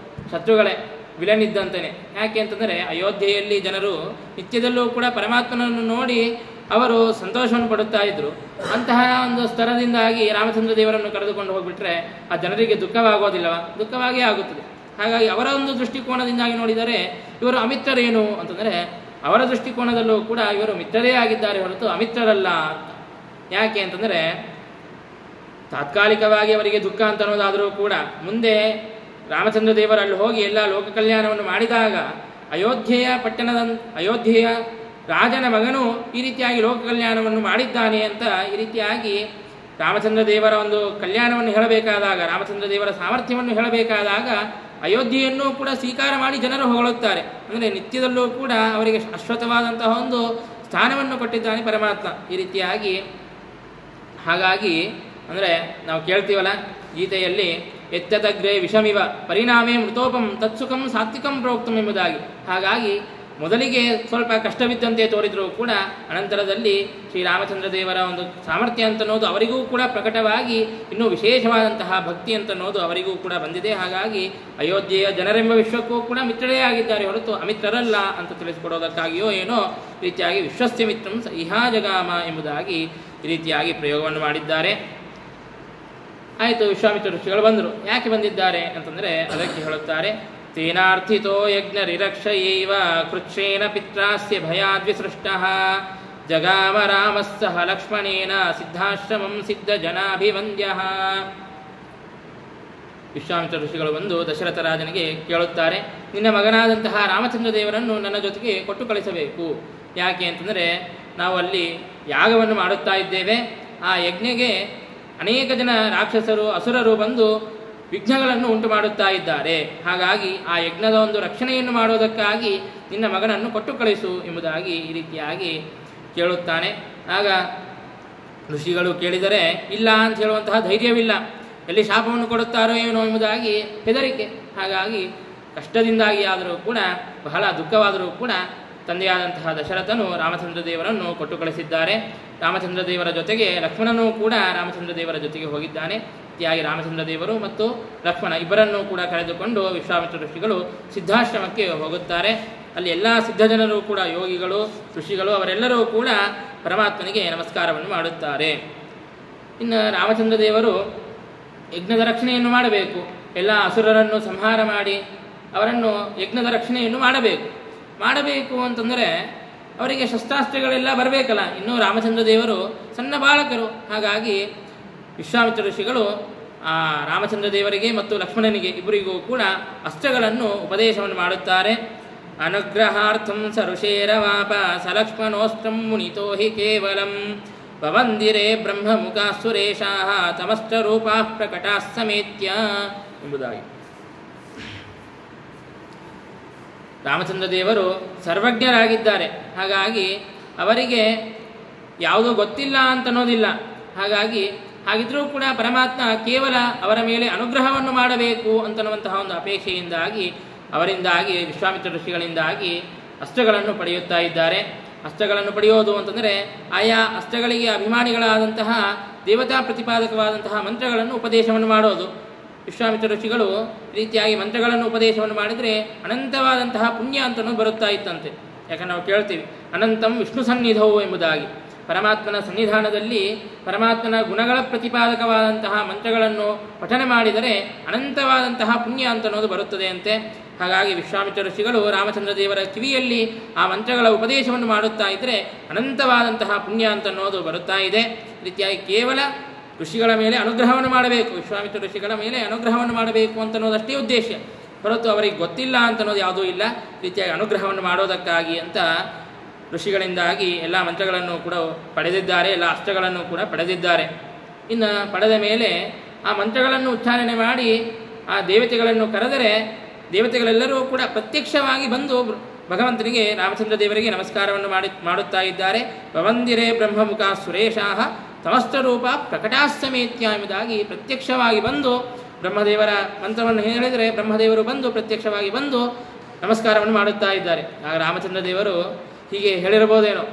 ಶತ್ರುಗಳೇ, ವಿಲನ್ ಇದ್ದಂತೆಯೇ. ಯಾಕೆ ಅಂತಂದರೆ ಅಯೋಧ್ಯೆಯಲ್ಲಿ ಜನರು ನಿತ್ಯದಲ್ಲೂ ಕೂಡ ಪರಮಾತ್ಮನನ್ನು ನೋಡಿ ಅವರು ಸಂತೋಷವನ್ನು ಪಡುತ್ತಾ ಇದ್ದರು. ಅಂತಹ ಒಂದು ಸ್ತರದಿಂದಾಗಿ ರಾಮಚಂದ್ರ ದೇವರನ್ನು ಕರೆದುಕೊಂಡು ಹೋಗಿಬಿಟ್ರೆ ಆ ಜನರಿಗೆ ದುಃಖವಾಗೋದಿಲ್ಲವ? ದುಃಖವಾಗೇ ಆಗುತ್ತದೆ. ಹಾಗಾಗಿ ಅವರ ಒಂದು ದೃಷ್ಟಿಕೋನದಿಂದಾಗಿ ನೋಡಿದರೆ ಇವರು ಅಮಿತ್ರರೇನು ಅಂತಂದರೆ ಅವರ ದೃಷ್ಟಿಕೋನದಲ್ಲೂ ಕೂಡ ಇವರು ಮಿತ್ರರೇ ಆಗಿದ್ದಾರೆ ಹೊರತು ಅಮಿತ್ರರಲ್ಲ ಅಂತ. ಯಾಕೆ ಅಂತಂದರೆ ತಾತ್ಕಾಲಿಕವಾಗಿ ಅವರಿಗೆ ದುಃಖ ಅಂತ ಅನ್ನೋದಾದರೂ ಕೂಡ ಮುಂದೆ ರಾಮಚಂದ್ರ ದೇವರಲ್ಲಿ ಹೋಗಿ ಎಲ್ಲ ಲೋಕ ಕಲ್ಯಾಣವನ್ನು ಮಾಡಿದಾಗ ಅಯೋಧ್ಯೆಯ ರಾಜನ ಮಗನು ಈ ರೀತಿಯಾಗಿ ಲೋಕ ಕಲ್ಯಾಣವನ್ನು ಮಾಡಿದ್ದಾನೆ ಅಂತ ಈ ರೀತಿಯಾಗಿ ರಾಮಚಂದ್ರ ದೇವರ ಒಂದು ಕಲ್ಯಾಣವನ್ನು ಹೇಳಬೇಕಾದಾಗ, ರಾಮಚಂದ್ರ ದೇವರ ಸಾಮರ್ಥ್ಯವನ್ನು ಹೇಳಬೇಕಾದಾಗ ಅಯೋಧ್ಯೆಯನ್ನು ಕೂಡ ಸ್ವೀಕಾರ ಮಾಡಿ ಜನರು ಹೊಗಳುತ್ತಾರೆ. ಅಂದರೆ ನಿತ್ಯದಲ್ಲೂ ಕೂಡ ಅವರಿಗೆ ಶಾಶ್ವತವಾದಂತಹ ಒಂದು ಸ್ಥಾನವನ್ನು ಕೊಟ್ಟಿದ್ದಾನೆ ಪರಮಾತ್ಮ ಈ ರೀತಿಯಾಗಿ. ಹಾಗಾಗಿ ಅಂದರೆ ನಾವು ಕೇಳ್ತೀವಲ್ಲ ಗೀತೆಯಲ್ಲಿ ಎತ್ತತಗ್ರೆ ವಿಷಮಿವ ಪರಿಣಾಮೇ ಮೃತೋಪಂ ತತ್ಸುಖಂ ಸಾತ್ವಿಕಂ ಪ್ರೋಕ್ತಂ ಎಂಬುದಾಗಿ. ಹಾಗಾಗಿ ಮೊದಲಿಗೆ ಸ್ವಲ್ಪ ಕಷ್ಟವಿದ್ದಂತೆ ತೋರಿದರೂ ಕೂಡ ಅನಂತರದಲ್ಲಿ ಶ್ರೀರಾಮಚಂದ್ರ ದೇವರ ಒಂದು ಸಾಮರ್ಥ್ಯ ಅಂತನ್ನೋದು ಅವರಿಗೂ ಕೂಡ ಪ್ರಕಟವಾಗಿ ಇನ್ನೂ ವಿಶೇಷವಾದಂತಹ ಭಕ್ತಿ ಅಂತನ್ನೋದು ಅವರಿಗೂ ಕೂಡ ಬಂದಿದೆ. ಹಾಗಾಗಿ ಅಯೋಧ್ಯೆಯ ಜನರೆಂಬ ವಿಶ್ವಕ್ಕೂ ಕೂಡ ಮಿತ್ರರೇ ಆಗಿದ್ದಾರೆ ಹೊರತು ಅಮಿತ್ರರಲ್ಲ ಅಂತ ತಿಳಿಸಿಕೊಡೋದಕ್ಕಾಗಿಯೋ ಏನೋ ರೀತಿಯಾಗಿ ವಿಶ್ವಸ್ಯ ಮಿತ್ರಂ ಸಹ್ಯಾ ಜಗಾಮ ಎಂಬುದಾಗಿ ಈ ರೀತಿಯಾಗಿ ಪ್ರಯೋಗವನ್ನು ಮಾಡಿದ್ದಾರೆ. ಆಯಿತು, ವಿಶ್ವಾಮಿತ್ರ ಋಷಿಗಳು ಬಂದರು. ಯಾಕೆ ಬಂದಿದ್ದಾರೆ ಅಂತಂದರೆ ಅದಕ್ಕೆ ಹೇಳುತ್ತಾರೆ, ತೇನಾರ್ಥಿತೋ ಯಜ್ಞರಿರಕ್ಷಯೈವ ಕೃಚ್ಛ್ರೇಣ ಪಿತ್ರಾಸ್ಯ ಭಯಾದ್ವಿಸೃಷ್ಟಃ ಜಗಾಮ ರಾಮಸ್ಸಹ ಲಕ್ಷ್ಮಣೇನ ಸಿದ್ಧಾಶ್ರಮಂ ಸಿದ್ಧ ಜನಾಭಿವಂದ್ಯಃ. ವಿಶ್ವಾಮಿತ್ರ ಋಷಿಗಳು ಬಂದು ದಶರಥ ರಾಜನಿಗೆ ಕೇಳುತ್ತಾರೆ, ನಿನ್ನ ಮಗನಾದಂತಹ ರಾಮಚಂದ್ರ ದೇವರನ್ನು ನನ್ನ ಜೊತೆಗೆ ಕೊಟ್ಟು ಕಳಿಸಬೇಕು. ಯಾಕೆ ಅಂತಂದರೆ ನಾವು ಅಲ್ಲಿ ಯಾಗವನ್ನು ಮಾಡುತ್ತಾ ಇದ್ದೇವೆ. ಆ ಯಜ್ಞಗೆ ಅನೇಕ ಜನ ರಾಕ್ಷಸರು ಅಸುರರು ಬಂದು ವಿಘ್ನಗಳನ್ನು ಉಂಟು ಮಾಡುತ್ತಾ ಇದ್ದಾರೆ. ಹಾಗಾಗಿ ಆ ಯಜ್ಞದ ಒಂದು ರಕ್ಷಣೆಯನ್ನು ಮಾಡೋದಕ್ಕಾಗಿ ನಿನ್ನ ಮಗನನ್ನು ಕೊಟ್ಟು ಕಳಿಸು ಎಂಬುದಾಗಿ ಈ ರೀತಿಯಾಗಿ ಕೇಳುತ್ತಾನೆ. ಆಗ ಋಷಿಗಳು ಕೇಳಿದರೆ ಇಲ್ಲ ಅಂತ ಹೇಳುವಂತಹ ಧೈರ್ಯವಿಲ್ಲ. ಎಲ್ಲಿ ಶಾಪವನ್ನು ಕೊಡುತ್ತಾರೋ ಏನೋ ಎಂಬುದಾಗಿ ಹೆದರಿಕೆ. ಹಾಗಾಗಿ ಕಷ್ಟದಿಂದಾಗಿ ಆದರೂ ಕೂಡ, ಬಹಳ ದುಃಖವಾದರೂ ಕೂಡ ತಂದೆಯಾದಂತಹ ದಶರಥನು ರಾಮಚಂದ್ರ ದೇವರನ್ನು ಕೊಟ್ಟು ಕಳಿಸಿದ್ದಾರೆ. ರಾಮಚಂದ್ರ ದೇವರ ಜೊತೆಗೆ ಲಕ್ಷ್ಮಣನೂ ಕೂಡ ರಾಮಚಂದ್ರ ದೇವರ ಜೊತೆಗೆ ಹೋಗಿದ್ದಾನೆ. ಇತಿಯಾಗಿ ರಾಮಚಂದ್ರ ದೇವರು ಮತ್ತು ಲಕ್ಷ್ಮಣ ಇಬ್ಬರನ್ನೂ ಕೂಡ ಕರೆದುಕೊಂಡು ವಿಶ್ವಾಮಿತ್ರ ಋಷಿಗಳು ಸಿದ್ಧಾಶ್ರಮಕ್ಕೆ ಹೋಗುತ್ತಾರೆ. ಅಲ್ಲಿ ಎಲ್ಲ ಸಿದ್ಧಜನರು ಕೂಡ, ಯೋಗಿಗಳು, ಋಷಿಗಳು, ಅವರೆಲ್ಲರೂ ಕೂಡ ಪರಮಾತ್ಮನಿಗೆ ನಮಸ್ಕಾರವನ್ನು ಮಾಡುತ್ತಾರೆ. ಇನ್ನು ರಾಮಚಂದ್ರ ದೇವರು ಯಜ್ಞದ ರಕ್ಷಣೆಯನ್ನು ಮಾಡಬೇಕು. ಎಲ್ಲ ಅಸುರರನ್ನು ಸಂಹಾರ ಮಾಡಿ ಅವರನ್ನು ಯಜ್ಞದ ರಕ್ಷಣೆಯನ್ನು ಮಾಡಬೇಕು ಅಂತಂದರೆ ಅವರಿಗೆ ಶಸ್ತ್ರಾಸ್ತ್ರಗಳೆಲ್ಲ ಬರಬೇಕಲ್ಲ. ಇನ್ನೂ ರಾಮಚಂದ್ರ ದೇವರು ಸಣ್ಣ ಬಾಲಕರು. ಹಾಗಾಗಿ ವಿಶ್ವಾಮಿತ್ರ ಋಷಿಗಳು ರಾಮಚಂದ್ರ ದೇವರಿಗೆ ಮತ್ತು ಲಕ್ಷ್ಮಣನಿಗೆ ಇಬ್ಬರಿಗೂ ಕೂಡ ಅಸ್ತ್ರಗಳನ್ನು ಉಪದೇಶವನ್ನು ಮಾಡುತ್ತಾರೆ. ಅನುಗ್ರಹಾರ್ಥಂ ಸ ಋಷೇರವಾಪ ಸ ಲಕ್ಷ್ಮಣೋಸ್ತ್ರಂ ಮುನಿತೋ ಹಿ ಕೇವಲಂ ಪವಂದಿರೇ ಬ್ರಹ್ಮಮುಖಾ ಸುರೇಶಾಃ ತಮಸ್ತ್ರರೂಪಾ ಪ್ರಕಟಾ ಸಮೇತ್ಯ ಎಂಬುದಾಗಿ. ರಾಮಚಂದ್ರ ದೇವರು ಸರ್ವಜ್ಞರಾಗಿದ್ದಾರೆ. ಹಾಗಾಗಿ ಅವರಿಗೆ ಯಾವುದೂ ಗೊತ್ತಿಲ್ಲ ಅಂತನ್ನೋದಿಲ್ಲ. ಹಾಗಿದ್ರೂ ಕೂಡ ಪರಮಾತ್ಮ ಕೇವಲ ಅವರ ಮೇಲೆ ಅನುಗ್ರಹವನ್ನು ಮಾಡಬೇಕು ಅಂತನ್ನುವಂತಹ ಒಂದು ಅಪೇಕ್ಷೆಯಿಂದಾಗಿ ಅವರಿಂದಾಗಿ ವಿಶ್ವಾಮಿತ್ರ ಋಷಿಗಳಿಂದಾಗಿ ಅಸ್ತ್ರಗಳನ್ನು ಪಡೆಯುತ್ತಾ ಇದ್ದಾರೆ. ಅಸ್ತ್ರಗಳನ್ನು ಪಡೆಯೋದು ಅಂತಂದರೆ ಆಯಾ ಅಸ್ತ್ರಗಳಿಗೆ ಅಭಿಮಾನಿಗಳಾದಂತಹ ದೇವತಾ ಪ್ರತಿಪಾದಕವಾದಂತಹ ಮಂತ್ರಗಳನ್ನು ಉಪದೇಶವನ್ನು ಮಾಡೋದು. ವಿಶ್ವಾಮಿತ್ರ ಋಷಿಗಳು ರೀತಿಯಾಗಿ ಮಂತ್ರಗಳನ್ನು ಉಪದೇಶವನ್ನು ಮಾಡಿದರೆ ಅನಂತವಾದಂತಹ ಪುಣ್ಯ ಅಂತನೂ ಬರುತ್ತಾ ಇತ್ತಂತೆ. ಯಾಕಂದ್ರೆ ನಾವು ಕೇಳ್ತೀವಿ ಅನಂತಂ ವಿಷ್ಣು ಸನ್ನಿಧವು ಎಂಬುದಾಗಿ. ಪರಮಾತ್ಮನ ಸನ್ನಿಧಾನದಲ್ಲಿ ಪರಮಾತ್ಮನ ಗುಣಗಳ ಪ್ರತಿಪಾದಕವಾದಂತಹ ಮಂತ್ರಗಳನ್ನು ಪಠನೆ ಮಾಡಿದರೆ ಅನಂತವಾದಂತಹ ಪುಣ್ಯ ಅಂತನ್ನೋದು ಬರುತ್ತದೆ ಅಂತೆ. ಹಾಗಾಗಿ ವಿಶ್ವಾಮಿತ್ರ ಋಷಿಗಳು ರಾಮಚಂದ್ರ ದೇವರ ಕಿವಿಯಲ್ಲಿ ಆ ಮಂತ್ರಗಳ ಉಪದೇಶವನ್ನು ಮಾಡುತ್ತಾ ಇದ್ದರೆ ಅನಂತವಾದಂತಹ ಪುಣ್ಯ ಅಂತನ್ನೋದು ಬರುತ್ತಾ ಇದೆ. ರೀತಿಯಾಗಿ ಕೇವಲ ಋಷಿಗಳ ಮೇಲೆ ಅನುಗ್ರಹವನ್ನು ಮಾಡಬೇಕು, ವಿಶ್ವಾಮಿತ್ರ ಋಷಿಗಳ ಮೇಲೆ ಅನುಗ್ರಹವನ್ನು ಮಾಡಬೇಕು ಅಂತನ್ನೋದಷ್ಟೇ ಉದ್ದೇಶ, ಹೊರತು ಅವರಿಗೆ ಗೊತ್ತಿಲ್ಲ ಅಂತನ್ನೋದು ಯಾವುದೂ ಇಲ್ಲ. ರೀತಿಯಾಗಿ ಅನುಗ್ರಹವನ್ನು ಮಾಡೋದಕ್ಕಾಗಿ ಅಂತ ಋಷಿಗಳಿಂದಾಗಿ ಎಲ್ಲ ಮಂತ್ರಗಳನ್ನು ಕೂಡ ಪಡೆದಿದ್ದಾರೆ, ಎಲ್ಲ ಅಸ್ತ್ರಗಳನ್ನು ಕೂಡ ಪಡೆದಿದ್ದಾರೆ. ಇನ್ನು ಪಡೆದ ಮೇಲೆ ಆ ಮಂತ್ರಗಳನ್ನು ಉಚ್ಚಾರಣೆ ಮಾಡಿ ಆ ದೇವತೆಗಳನ್ನು ಕರೆದರೆ ದೇವತೆಗಳೆಲ್ಲರೂ ಕೂಡ ಪ್ರತ್ಯಕ್ಷವಾಗಿ ಬಂದು ಭಗವಂತನಿಗೆ ರಾಮಚಂದ್ರ ದೇವರಿಗೆ ನಮಸ್ಕಾರವನ್ನು ಮಾಡುತ್ತಾ ಇದ್ದಾರೆ. ಭವಂದಿರೇ ಬ್ರಹ್ಮಮುಖಾ ಸುರೇಶಾಃ ಸಮಸ್ತರೂಪ ಪ್ರಕಟಾಸಮೇತ್ಯ ಎಂಬುದಾಗಿ ಪ್ರತ್ಯಕ್ಷವಾಗಿ ಬಂದು ಬ್ರಹ್ಮದೇವರ ಮಂತ್ರವನ್ನು ಹೇಳಿದರೆ ಬ್ರಹ್ಮದೇವರು ಬಂದು ಪ್ರತ್ಯಕ್ಷವಾಗಿ ಬಂದು ನಮಸ್ಕಾರವನ್ನು ಮಾಡುತ್ತಾ ಇದ್ದಾರೆ. ಆಗ ರಾಮಚಂದ್ರ ದೇವರು ಹೀಗೆ ಹೇಳಿರಬಹುದೇನೋ,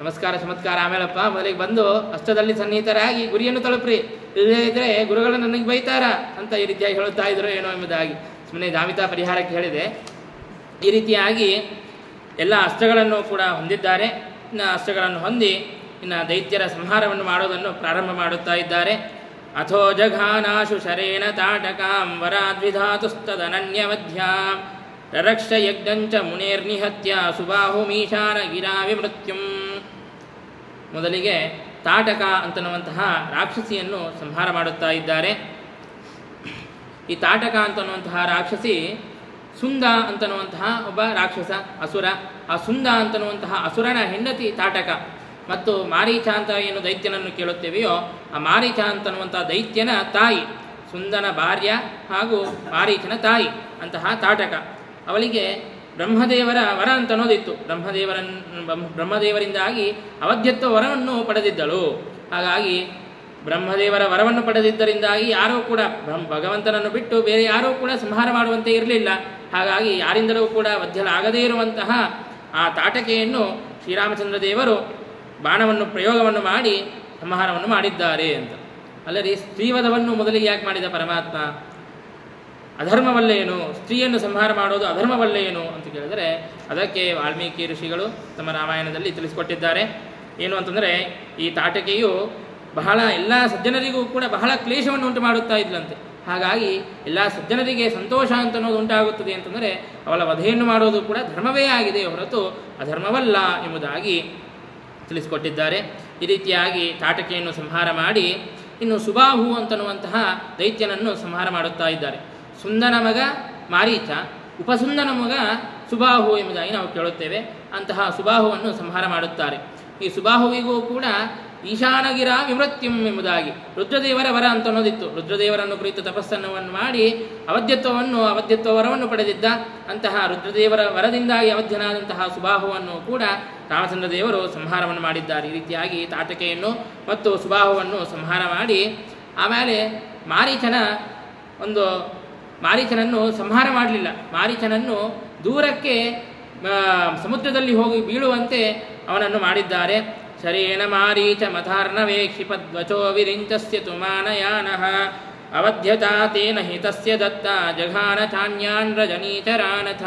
ನಮಸ್ಕಾರ ಚಮತ್ಕಾರ ಆಮೇಲಪ್ಪ, ಮೊದಲಿಗೆ ಬಂದು ಅಷ್ಟದಲ್ಲಿ ಸನ್ನಿಹಿತರಾಗಿ ಗುರಿಯನ್ನು ತಲುಪ್ರಿ, ಇಲ್ಲದೇ ಇದ್ದರೆ ಗುರುಗಳು ನನಗೆ ಬೈತಾರ ಅಂತ ಈ ರೀತಿಯಾಗಿ ಹೇಳುತ್ತಾ ಇದ್ರು ಏನೋ ಎಂಬುದಾಗಿ ಸುಮ್ಮನೆ ಜಾಮಿತಾ ಪರಿಹಾರಕ್ಕೆ ಹೇಳಿದೆ. ಈ ರೀತಿಯಾಗಿ ಎಲ್ಲ ಅಸ್ತ್ರಗಳನ್ನು ಕೂಡ ಹೊಂದಿದ್ದಾರೆ. ಇನ್ನು ಅಸ್ತ್ರಗಳನ್ನು ಹೊಂದಿ ಇನ್ನು ದೈತ್ಯರ ಸಂಹಾರವನ್ನು ಮಾಡೋದನ್ನು ಪ್ರಾರಂಭ ಮಾಡುತ್ತಾ ಇದ್ದಾರೆ. ಅಥೋ ಜಘಾನಾಶು ಶರೇಣ ತಾಟಕಾಂ ವರಾದ್ವಿಧಾತುಸ್ತದನನ್ಯವಧ್ಯಾಂ ರರಕ್ಷ ಯಜ್ಞಂಚ ಮುನೇರ್ನಿಹತ್ಯ ಸುಬಾಹುಮೀಶಾನ ಗಿರಾ ವಿಮೃತ್ಯುಂ. ಮೊದಲಿಗೆ ತಾಟಕ ಅಂತನ್ನುವಂತಹ ರಾಕ್ಷಸಿಯನ್ನು ಸಂಹಾರ ಮಾಡುತ್ತಾ ಇದ್ದಾರೆ. ಈ ತಾಟಕ ಅಂತನ್ನುವಂತಹ ರಾಕ್ಷಸಿ ಸುಂದ ಅಂತನ್ನುವಂತಹ ಒಬ್ಬ ರಾಕ್ಷಸ ಅಸುರ. ಆ ಸುಂದ ಅಂತನ್ನುವಂತಹ ಅಸುರನ ಹೆಂಡತಿ ತಾಟಕ. ಮತ್ತು ಮಾರೀಚ ಅಂತ ಏನು ದೈತ್ಯನನ್ನು ಕೇಳುತ್ತೇವೆಯೋ ಆ ಮಾರೀಚ ಅಂತನ್ನುವಂತಹ ದೈತ್ಯನ ತಾಯಿ, ಸುಂದನ ಭಾರ್ಯ ಹಾಗೂ ಮಾರೀಚನ ತಾಯಿ ಅಂತಹ ತಾಟಕ. ಅವಳಿಗೆ ಬ್ರಹ್ಮದೇವರ ವರ ಅಂತನ್ನೋದಿತ್ತು. ಬ್ರಹ್ಮದೇವರಿಂದಾಗಿ ಅವಧ್ಯತ್ವ ವರವನ್ನು ಪಡೆದಿದ್ದಳು. ಹಾಗಾಗಿ ಬ್ರಹ್ಮದೇವರ ವರವನ್ನು ಪಡೆದಿದ್ದರಿಂದಾಗಿ ಯಾರೂ ಕೂಡ ಭಗವಂತನನ್ನು ಬಿಟ್ಟು ಬೇರೆ ಯಾರೂ ಕೂಡ ಸಂಹಾರ ಮಾಡುವಂತೆ ಇರಲಿಲ್ಲ. ಹಾಗಾಗಿ ಯಾರಿಂದಲೂ ಕೂಡ ವಧ್ಯಲಾಗದೇ ಇರುವಂತಹ ಆ ತಾಟಕೆಯನ್ನು ಶ್ರೀರಾಮಚಂದ್ರ ದೇವರು ಬಾಣವನ್ನು ಪ್ರಯೋಗವನ್ನು ಮಾಡಿ ಸಂಹಾರವನ್ನು ಮಾಡಿದ್ದಾರೆ ಅಂತ. ಅಲ್ಲದೆ ಸ್ತ್ರೀವಧವನ್ನು ಮೊದಲಿಗೆ ಯಾಕೆ ಮಾಡಿದ ಪರಮಾತ್ಮ? ಅಧರ್ಮವಲ್ಲೇನು, ಸ್ತ್ರೀಯನ್ನು ಸಂಹಾರ ಮಾಡೋದು ಅಧರ್ಮವಲ್ಲೇನು ಅಂತ ಕೇಳಿದರೆ ಅದಕ್ಕೆ ವಾಲ್ಮೀಕಿ ಋಷಿಗಳು ತಮ್ಮ ರಾಮಾಯಣದಲ್ಲಿ ತಿಳಿಸಿಕೊಟ್ಟಿದ್ದಾರೆ. ಏನು ಅಂತಂದರೆ ಈ ತಾಟಕೆಯು ಬಹಳ ಎಲ್ಲ ಸಜ್ಜನರಿಗೂ ಕೂಡ ಬಹಳ ಕ್ಲೇಶವನ್ನು ಉಂಟು ಮಾಡುತ್ತಾ ಇದ್ಲಂತೆ. ಹಾಗಾಗಿ ಎಲ್ಲ ಸಜ್ಜನರಿಗೆ ಸಂತೋಷ ಅಂತ ಅನ್ನೋದು ಉಂಟಾಗುತ್ತದೆ ಅಂತಂದರೆ ಅವಳ ವಧೆಯನ್ನು ಮಾಡೋದು ಕೂಡ ಧರ್ಮವೇ ಆಗಿದೆ, ಹೊರತು ಅಧರ್ಮವಲ್ಲ ಎಂಬುದಾಗಿ ತಿಳಿಸಿಕೊಟ್ಟಿದ್ದಾರೆ. ಈ ರೀತಿಯಾಗಿ ತಾಟಕೆಯನ್ನು ಸಂಹಾರ ಮಾಡಿ ಇನ್ನು ಸುಬಾಹು ಅಂತನ್ನುವಂತಹ ದೈತ್ಯನನ್ನು ಸಂಹಾರ ಮಾಡುತ್ತಾ ಇದ್ದಾರೆ. ಸುಂದನ ಮಗ ಮಾರೀಚ, ಉಪಸುಂದನ ಮಗ ಸುಬಾಹು ಎಂಬುದಾಗಿ ನಾವು ಕೇಳುತ್ತೇವೆ. ಅಂತಹ ಸುಬಾಹುವನ್ನು ಸಂಹಾರ ಮಾಡುತ್ತಾರೆ. ಈ ಸುಬಾಹುವಿಗೂ ಕೂಡ ಈಶಾನಗಿರ ವಿಮೃತ್ಯುಂ ಎಂಬುದಾಗಿ ರುದ್ರದೇವರ ವರ ಅಂತ ಅನ್ನೋದಿತ್ತು. ರುದ್ರದೇವರನ್ನು ಕುರಿತು ತಪಸ್ಸನ್ನು ಮಾಡಿ ಅವಧ್ಯತ್ವ ವರವನ್ನು ಪಡೆದಿದ್ದ ಅಂತಹ ರುದ್ರದೇವರ ವರದಿಂದಾಗಿ ಅವಧ್ಯನಾದಂತಹ ಸುಬಾಹುವನ್ನು ಕೂಡ ರಾಮಚಂದ್ರ ದೇವರು ಸಂಹಾರವನ್ನು ಮಾಡಿದ್ದಾರೆ. ಈ ರೀತಿಯಾಗಿ ತಾಟಕೆಯನ್ನು ಮತ್ತು ಸುಬಾಹುವನ್ನು ಸಂಹಾರ ಮಾಡಿ ಆಮೇಲೆ ಮಾರೀಚನನ್ನು ಸಂಹಾರ ಮಾಡಲಿಲ್ಲ. ಮಾರೀಚನನ್ನು ದೂರಕ್ಕೆ ಸಮುದ್ರದಲ್ಲಿ ಹೋಗಿ ಬೀಳುವಂತೆ ಅವನನ್ನು ಮಾಡಿದ್ದಾರೆ. ಶರೇಣ ಮಾರೀಚ ಮಥಾರ್ಣವೇ ಕ್ಷಿಪದ್ವಚೋ ವಿರಿಂಚಸ್ಯ ತುಮಾನಯಾನಃ ಅವಧ್ಯತಾ ತೇನ ಹಿತಸ್ಯ ದತ್ತ ಜಘಾನ ಚಾನ್ಯಾನ್ ರಜನೀಚರಾನಥ.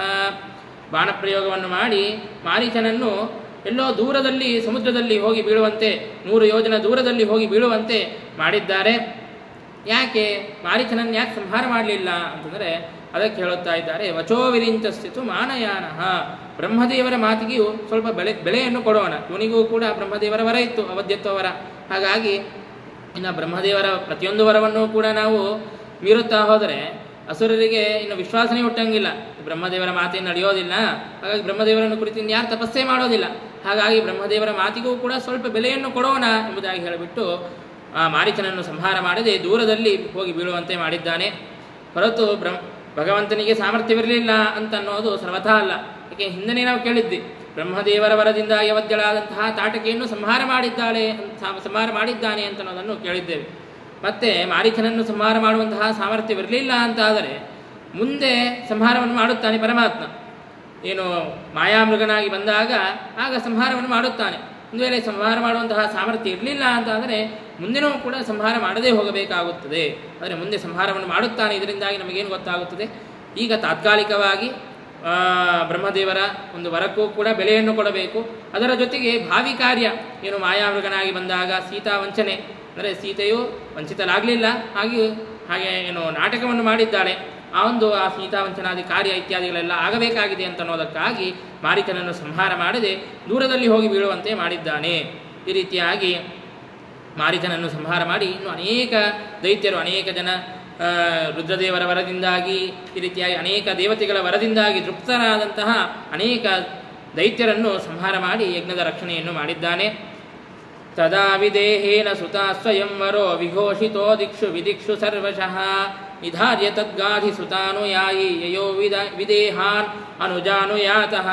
ಬಾಣಪ್ರಯೋಗವನ್ನು ಮಾಡಿ ಮಾರೀಚನನ್ನು ಎಲ್ಲೋ ದೂರದಲ್ಲಿ ಸಮುದ್ರದಲ್ಲಿ ಹೋಗಿ ಬೀಳುವಂತೆ 100 ಯೋಜನ ದೂರದಲ್ಲಿ ಹೋಗಿ ಬೀಳುವಂತೆ ಮಾಡಿದ್ದಾರೆ. ಯಾಕೆ ಮಾರೀಚನನ್ನು ಯಾಕೆ ಸಂಹಾರ ಮಾಡಲಿಲ್ಲ ಅಂತಂದರೆ ಅದಕ್ಕೆ ಹೇಳುತ್ತಾ ಇದ್ದಾರೆ, ವಚೋ ವಿರಿಂಚಸ್ತು ಮಾನಯಾನಃ. ಬ್ರಹ್ಮದೇವರ ಮಾತಿಗೆಯೂ ಸ್ವಲ್ಪ ಬೆಲೆಯನ್ನು ಕೊಡೋಣ. ಇವನಿಗೂ ಕೂಡ ಬ್ರಹ್ಮದೇವರ ವರ ಇತ್ತು, ಅವಧ್ಯತ್ವ ವರ. ಹಾಗಾಗಿ ಇನ್ನು ಬ್ರಹ್ಮದೇವರ ಪ್ರತಿಯೊಂದು ವರವನ್ನು ಕೂಡ ನಾವು ಮೀರುತ್ತಾ ಹೋದರೆ ಅಸುರರಿಗೆ ಇನ್ನು ವಿಶ್ವಾಸನೆ ಹುಟ್ಟಂಗಿಲ್ಲ. ಬ್ರಹ್ಮದೇವರ ಮಾತೇನು ನಡೆಯೋದಿಲ್ಲ. ಹಾಗಾಗಿ ಬ್ರಹ್ಮದೇವರನ್ನು ಕುರಿತು ಯಾರು ತಪಸ್ಸೇ ಮಾಡೋದಿಲ್ಲ. ಹಾಗಾಗಿ ಬ್ರಹ್ಮದೇವರ ಮಾತಿಗೂ ಕೂಡ ಸ್ವಲ್ಪ ಬೆಲೆಯನ್ನು ಕೊಡೋಣ ಎಂಬುದಾಗಿ ಹೇಳಿಬಿಟ್ಟು ಮಾರೀಚನನ್ನು ಸಂಹಾರ ಮಾಡದೆ ದೂರದಲ್ಲಿ ಹೋಗಿ ಬೀಳುವಂತೆ ಮಾಡಿದ್ದಾನೆ. ಹೊರತು ಭಗವಂತನಿಗೆ ಸಾಮರ್ಥ್ಯವಿರಲಿಲ್ಲ ಅಂತ ಅನ್ನೋದು ಸರ್ವಥಾ ಅಲ್ಲ. ಯಾಕೆ ಹಿಂದನೇ ನಾವು ಕೇಳಿದ್ವಿ, ಬ್ರಹ್ಮದೇವರ ವರದಿಂದ ಯವದ್ಯಳಾದಂತಹ ತಾಟಕೆಯನ್ನು ಸಂಹಾರ ಮಾಡಿದ್ದಾನೆ ಅಂತ ಅನ್ನೋದನ್ನು ಕೇಳಿದ್ದೇವೆ. ಮತ್ತೆ ಮಾರೀಚನನ್ನು ಸಂಹಾರ ಮಾಡುವಂತಹ ಸಾಮರ್ಥ್ಯವಿರಲಿಲ್ಲ ಅಂತಾದರೆ ಮುಂದೆ ಸಂಹಾರವನ್ನು ಮಾಡುತ್ತಾನೆ ಪರಮಾತ್ಮ. ಏನು ಮಾಯಾಮೃಗನಾಗಿ ಬಂದಾಗ ಆಗ ಸಂಹಾರವನ್ನು ಮಾಡುತ್ತಾನೆ. ಒಂದು ವೇಳೆ ಸಂಹಾರ ಮಾಡುವಂತಹ ಸಾಮರ್ಥ್ಯ ಇರಲಿಲ್ಲ ಅಂತಾದರೆ ಮುಂದಿನೂ ಕೂಡ ಸಂಹಾರ ಮಾಡದೇ ಹೋಗಬೇಕಾಗುತ್ತದೆ. ಆದರೆ ಮುಂದೆ ಸಂಹಾರವನ್ನು ಮಾಡುತ್ತಾನೆ. ಇದರಿಂದಾಗಿ ನಮಗೇನು ಗೊತ್ತಾಗುತ್ತದೆ, ಈಗ ತಾತ್ಕಾಲಿಕವಾಗಿ ಬ್ರಹ್ಮದೇವರ ಒಂದು ವರಕ್ಕೂ ಕೂಡ ಬೆಲೆಯನ್ನು ಕೊಡಬೇಕು. ಅದರ ಜೊತೆಗೆ ಭಾವಿ ಕಾರ್ಯ ಏನು ಮಾಯಾಮೃಗನಾಗಿ ಬಂದಾಗ ಸೀತಾ ವಂಚನೆ, ಅಂದರೆ ಸೀತೆಯು ವಂಚಿತಲಾಗಲಿಲ್ಲ, ಹಾಗೆ ಏನು ನಾಟಕವನ್ನು ಮಾಡಿದ್ದಾಳೆ, ಆ ಸೀತಾವಂಚನಾದಿ ಕಾರ್ಯ ಇತ್ಯಾದಿಗಳೆಲ್ಲ ಆಗಬೇಕಾಗಿದೆ ಅಂತ ಅನ್ನೋದಕ್ಕಾಗಿ ಮಾರೀಚನನ್ನು ಸಂಹಾರ ಮಾಡದೆ ದೂರದಲ್ಲಿ ಹೋಗಿ ಬೀಳುವಂತೆ ಮಾಡಿದ್ದಾನೆ. ಈ ರೀತಿಯಾಗಿ ಮಾರೀಚನನ್ನು ಸಂಹಾರ ಮಾಡಿ ಇನ್ನು ಅನೇಕ ದೈತ್ಯರು, ಅನೇಕ ಜನ ರುದ್ರದೇವರ ವರದಿಂದಾಗಿ, ಈ ರೀತಿಯಾಗಿ ಅನೇಕ ದೇವತೆಗಳ ವರದಿಂದಾಗಿ ತೃಪ್ತರಾದಂತಹ ಅನೇಕ ದೈತ್ಯರನ್ನು ಸಂಹಾರ ಮಾಡಿ ಯಜ್ಞದ ರಕ್ಷಣೆಯನ್ನು ಮಾಡಿದ್ದಾನೆ. ತದಾ ವಿದೇಹೇನ ಸುತಾ ಸ್ವಯಂವರೋ ವಿಘೋಷಿತೋ ದಿಕ್ಷು ವಿದಿಕ್ಷು ಸರ್ವಶಃ ನಿಧಾರ್ಯ ತದ್ಗಾಧಿ ಸುತಾನುಯಾಯಿ ಯಯೋ ವಿದೇಹಾನ್ ಅನುಜಾನುಯಾತಃ.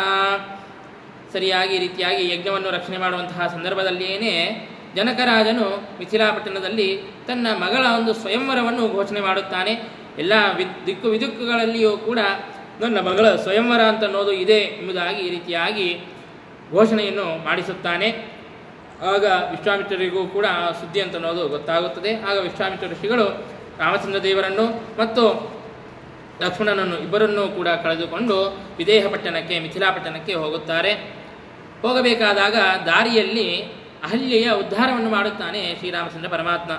ಸರಿಯಾಗಿ ಈ ರೀತಿಯಾಗಿ ಯಜ್ಞವನ್ನು ರಕ್ಷಣೆ ಮಾಡುವಂತಹ ಸಂದರ್ಭದಲ್ಲಿಯೇ ಜನಕರಾಜನು ಮಿಥಿಲಾಪಟ್ಟಣದಲ್ಲಿ ತನ್ನ ಮಗಳ ಒಂದು ಸ್ವಯಂವರವನ್ನು ಘೋಷಣೆ ಮಾಡುತ್ತಾನೆ. ಎಲ್ಲ ದಿಕ್ಕು ವಿದಿಕ್ಕುಗಳಲ್ಲಿಯೂ ಕೂಡ ನನ್ನ ಮಗಳ ಸ್ವಯಂವರ ಅಂತ ಅನ್ನೋದು ಇದೆ ಎಂಬುದಾಗಿ ಈ ರೀತಿಯಾಗಿ ಘೋಷಣೆಯನ್ನು ಮಾಡಿಸುತ್ತಾನೆ. ಆಗ ವಿಶ್ವಾಮಿತ್ರರಿಗೂ ಕೂಡ ಸುದ್ದಿ ಅಂತ ಅನ್ನೋದು ಗೊತ್ತಾಗುತ್ತದೆ. ಆಗ ವಿಶ್ವಾಮಿತ್ರ ಋಷಿಗಳು ರಾಮಚಂದ್ರ ದೇವರನ್ನು ಮತ್ತು ಲಕ್ಷ್ಮಣನನ್ನು ಇಬ್ಬರನ್ನೂ ಕೂಡ ಕಳೆದುಕೊಂಡು ವಿದೇಹ ಪಟ್ಟಣಕ್ಕೆ, ಮಿಥಿಲಾಪಟ್ಟಣಕ್ಕೆ ಹೋಗುತ್ತಾರೆ. ಹೋಗಬೇಕಾದಾಗ ದಾರಿಯಲ್ಲಿ ಅಹಲ್ಯೆಯ ಉದ್ಧಾರವನ್ನು ಮಾಡುತ್ತಾನೆ ಶ್ರೀರಾಮಚಂದ್ರ ಪರಮಾತ್ಮ.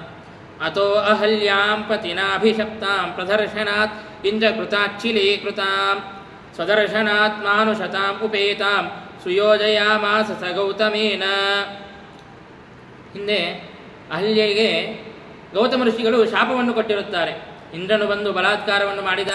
ಅಥೋ ಅಹಲ್ಯಾಂ ಪತಿನಾಭಿಷಪ್ತಾಂ ಪ್ರದರ್ಶನಾತ್ ಇಂದ್ರಕೃತಾಚ್ಛಿಲೀಕೃತಾಂ ಸ್ವದರ್ಶನಾತ್ ಮಾನುಷತಾಂ ಉಪೇತಾಂ ಸುಯೋಜಯಾಮಾಸ ಸ ಗೌತಮೇನ. ಹಿಂದೆ ಅಹಲ್ಯೆಗೆ ಗೌತಮ ಋಷಿಗಳು ಶಾಪವನ್ನು ಕೊಟ್ಟಿರುತ್ತಾರೆ. ಇಂದ್ರನು ಬಂದು ಬಲಾತ್ಕಾರವನ್ನು ಮಾಡಿದ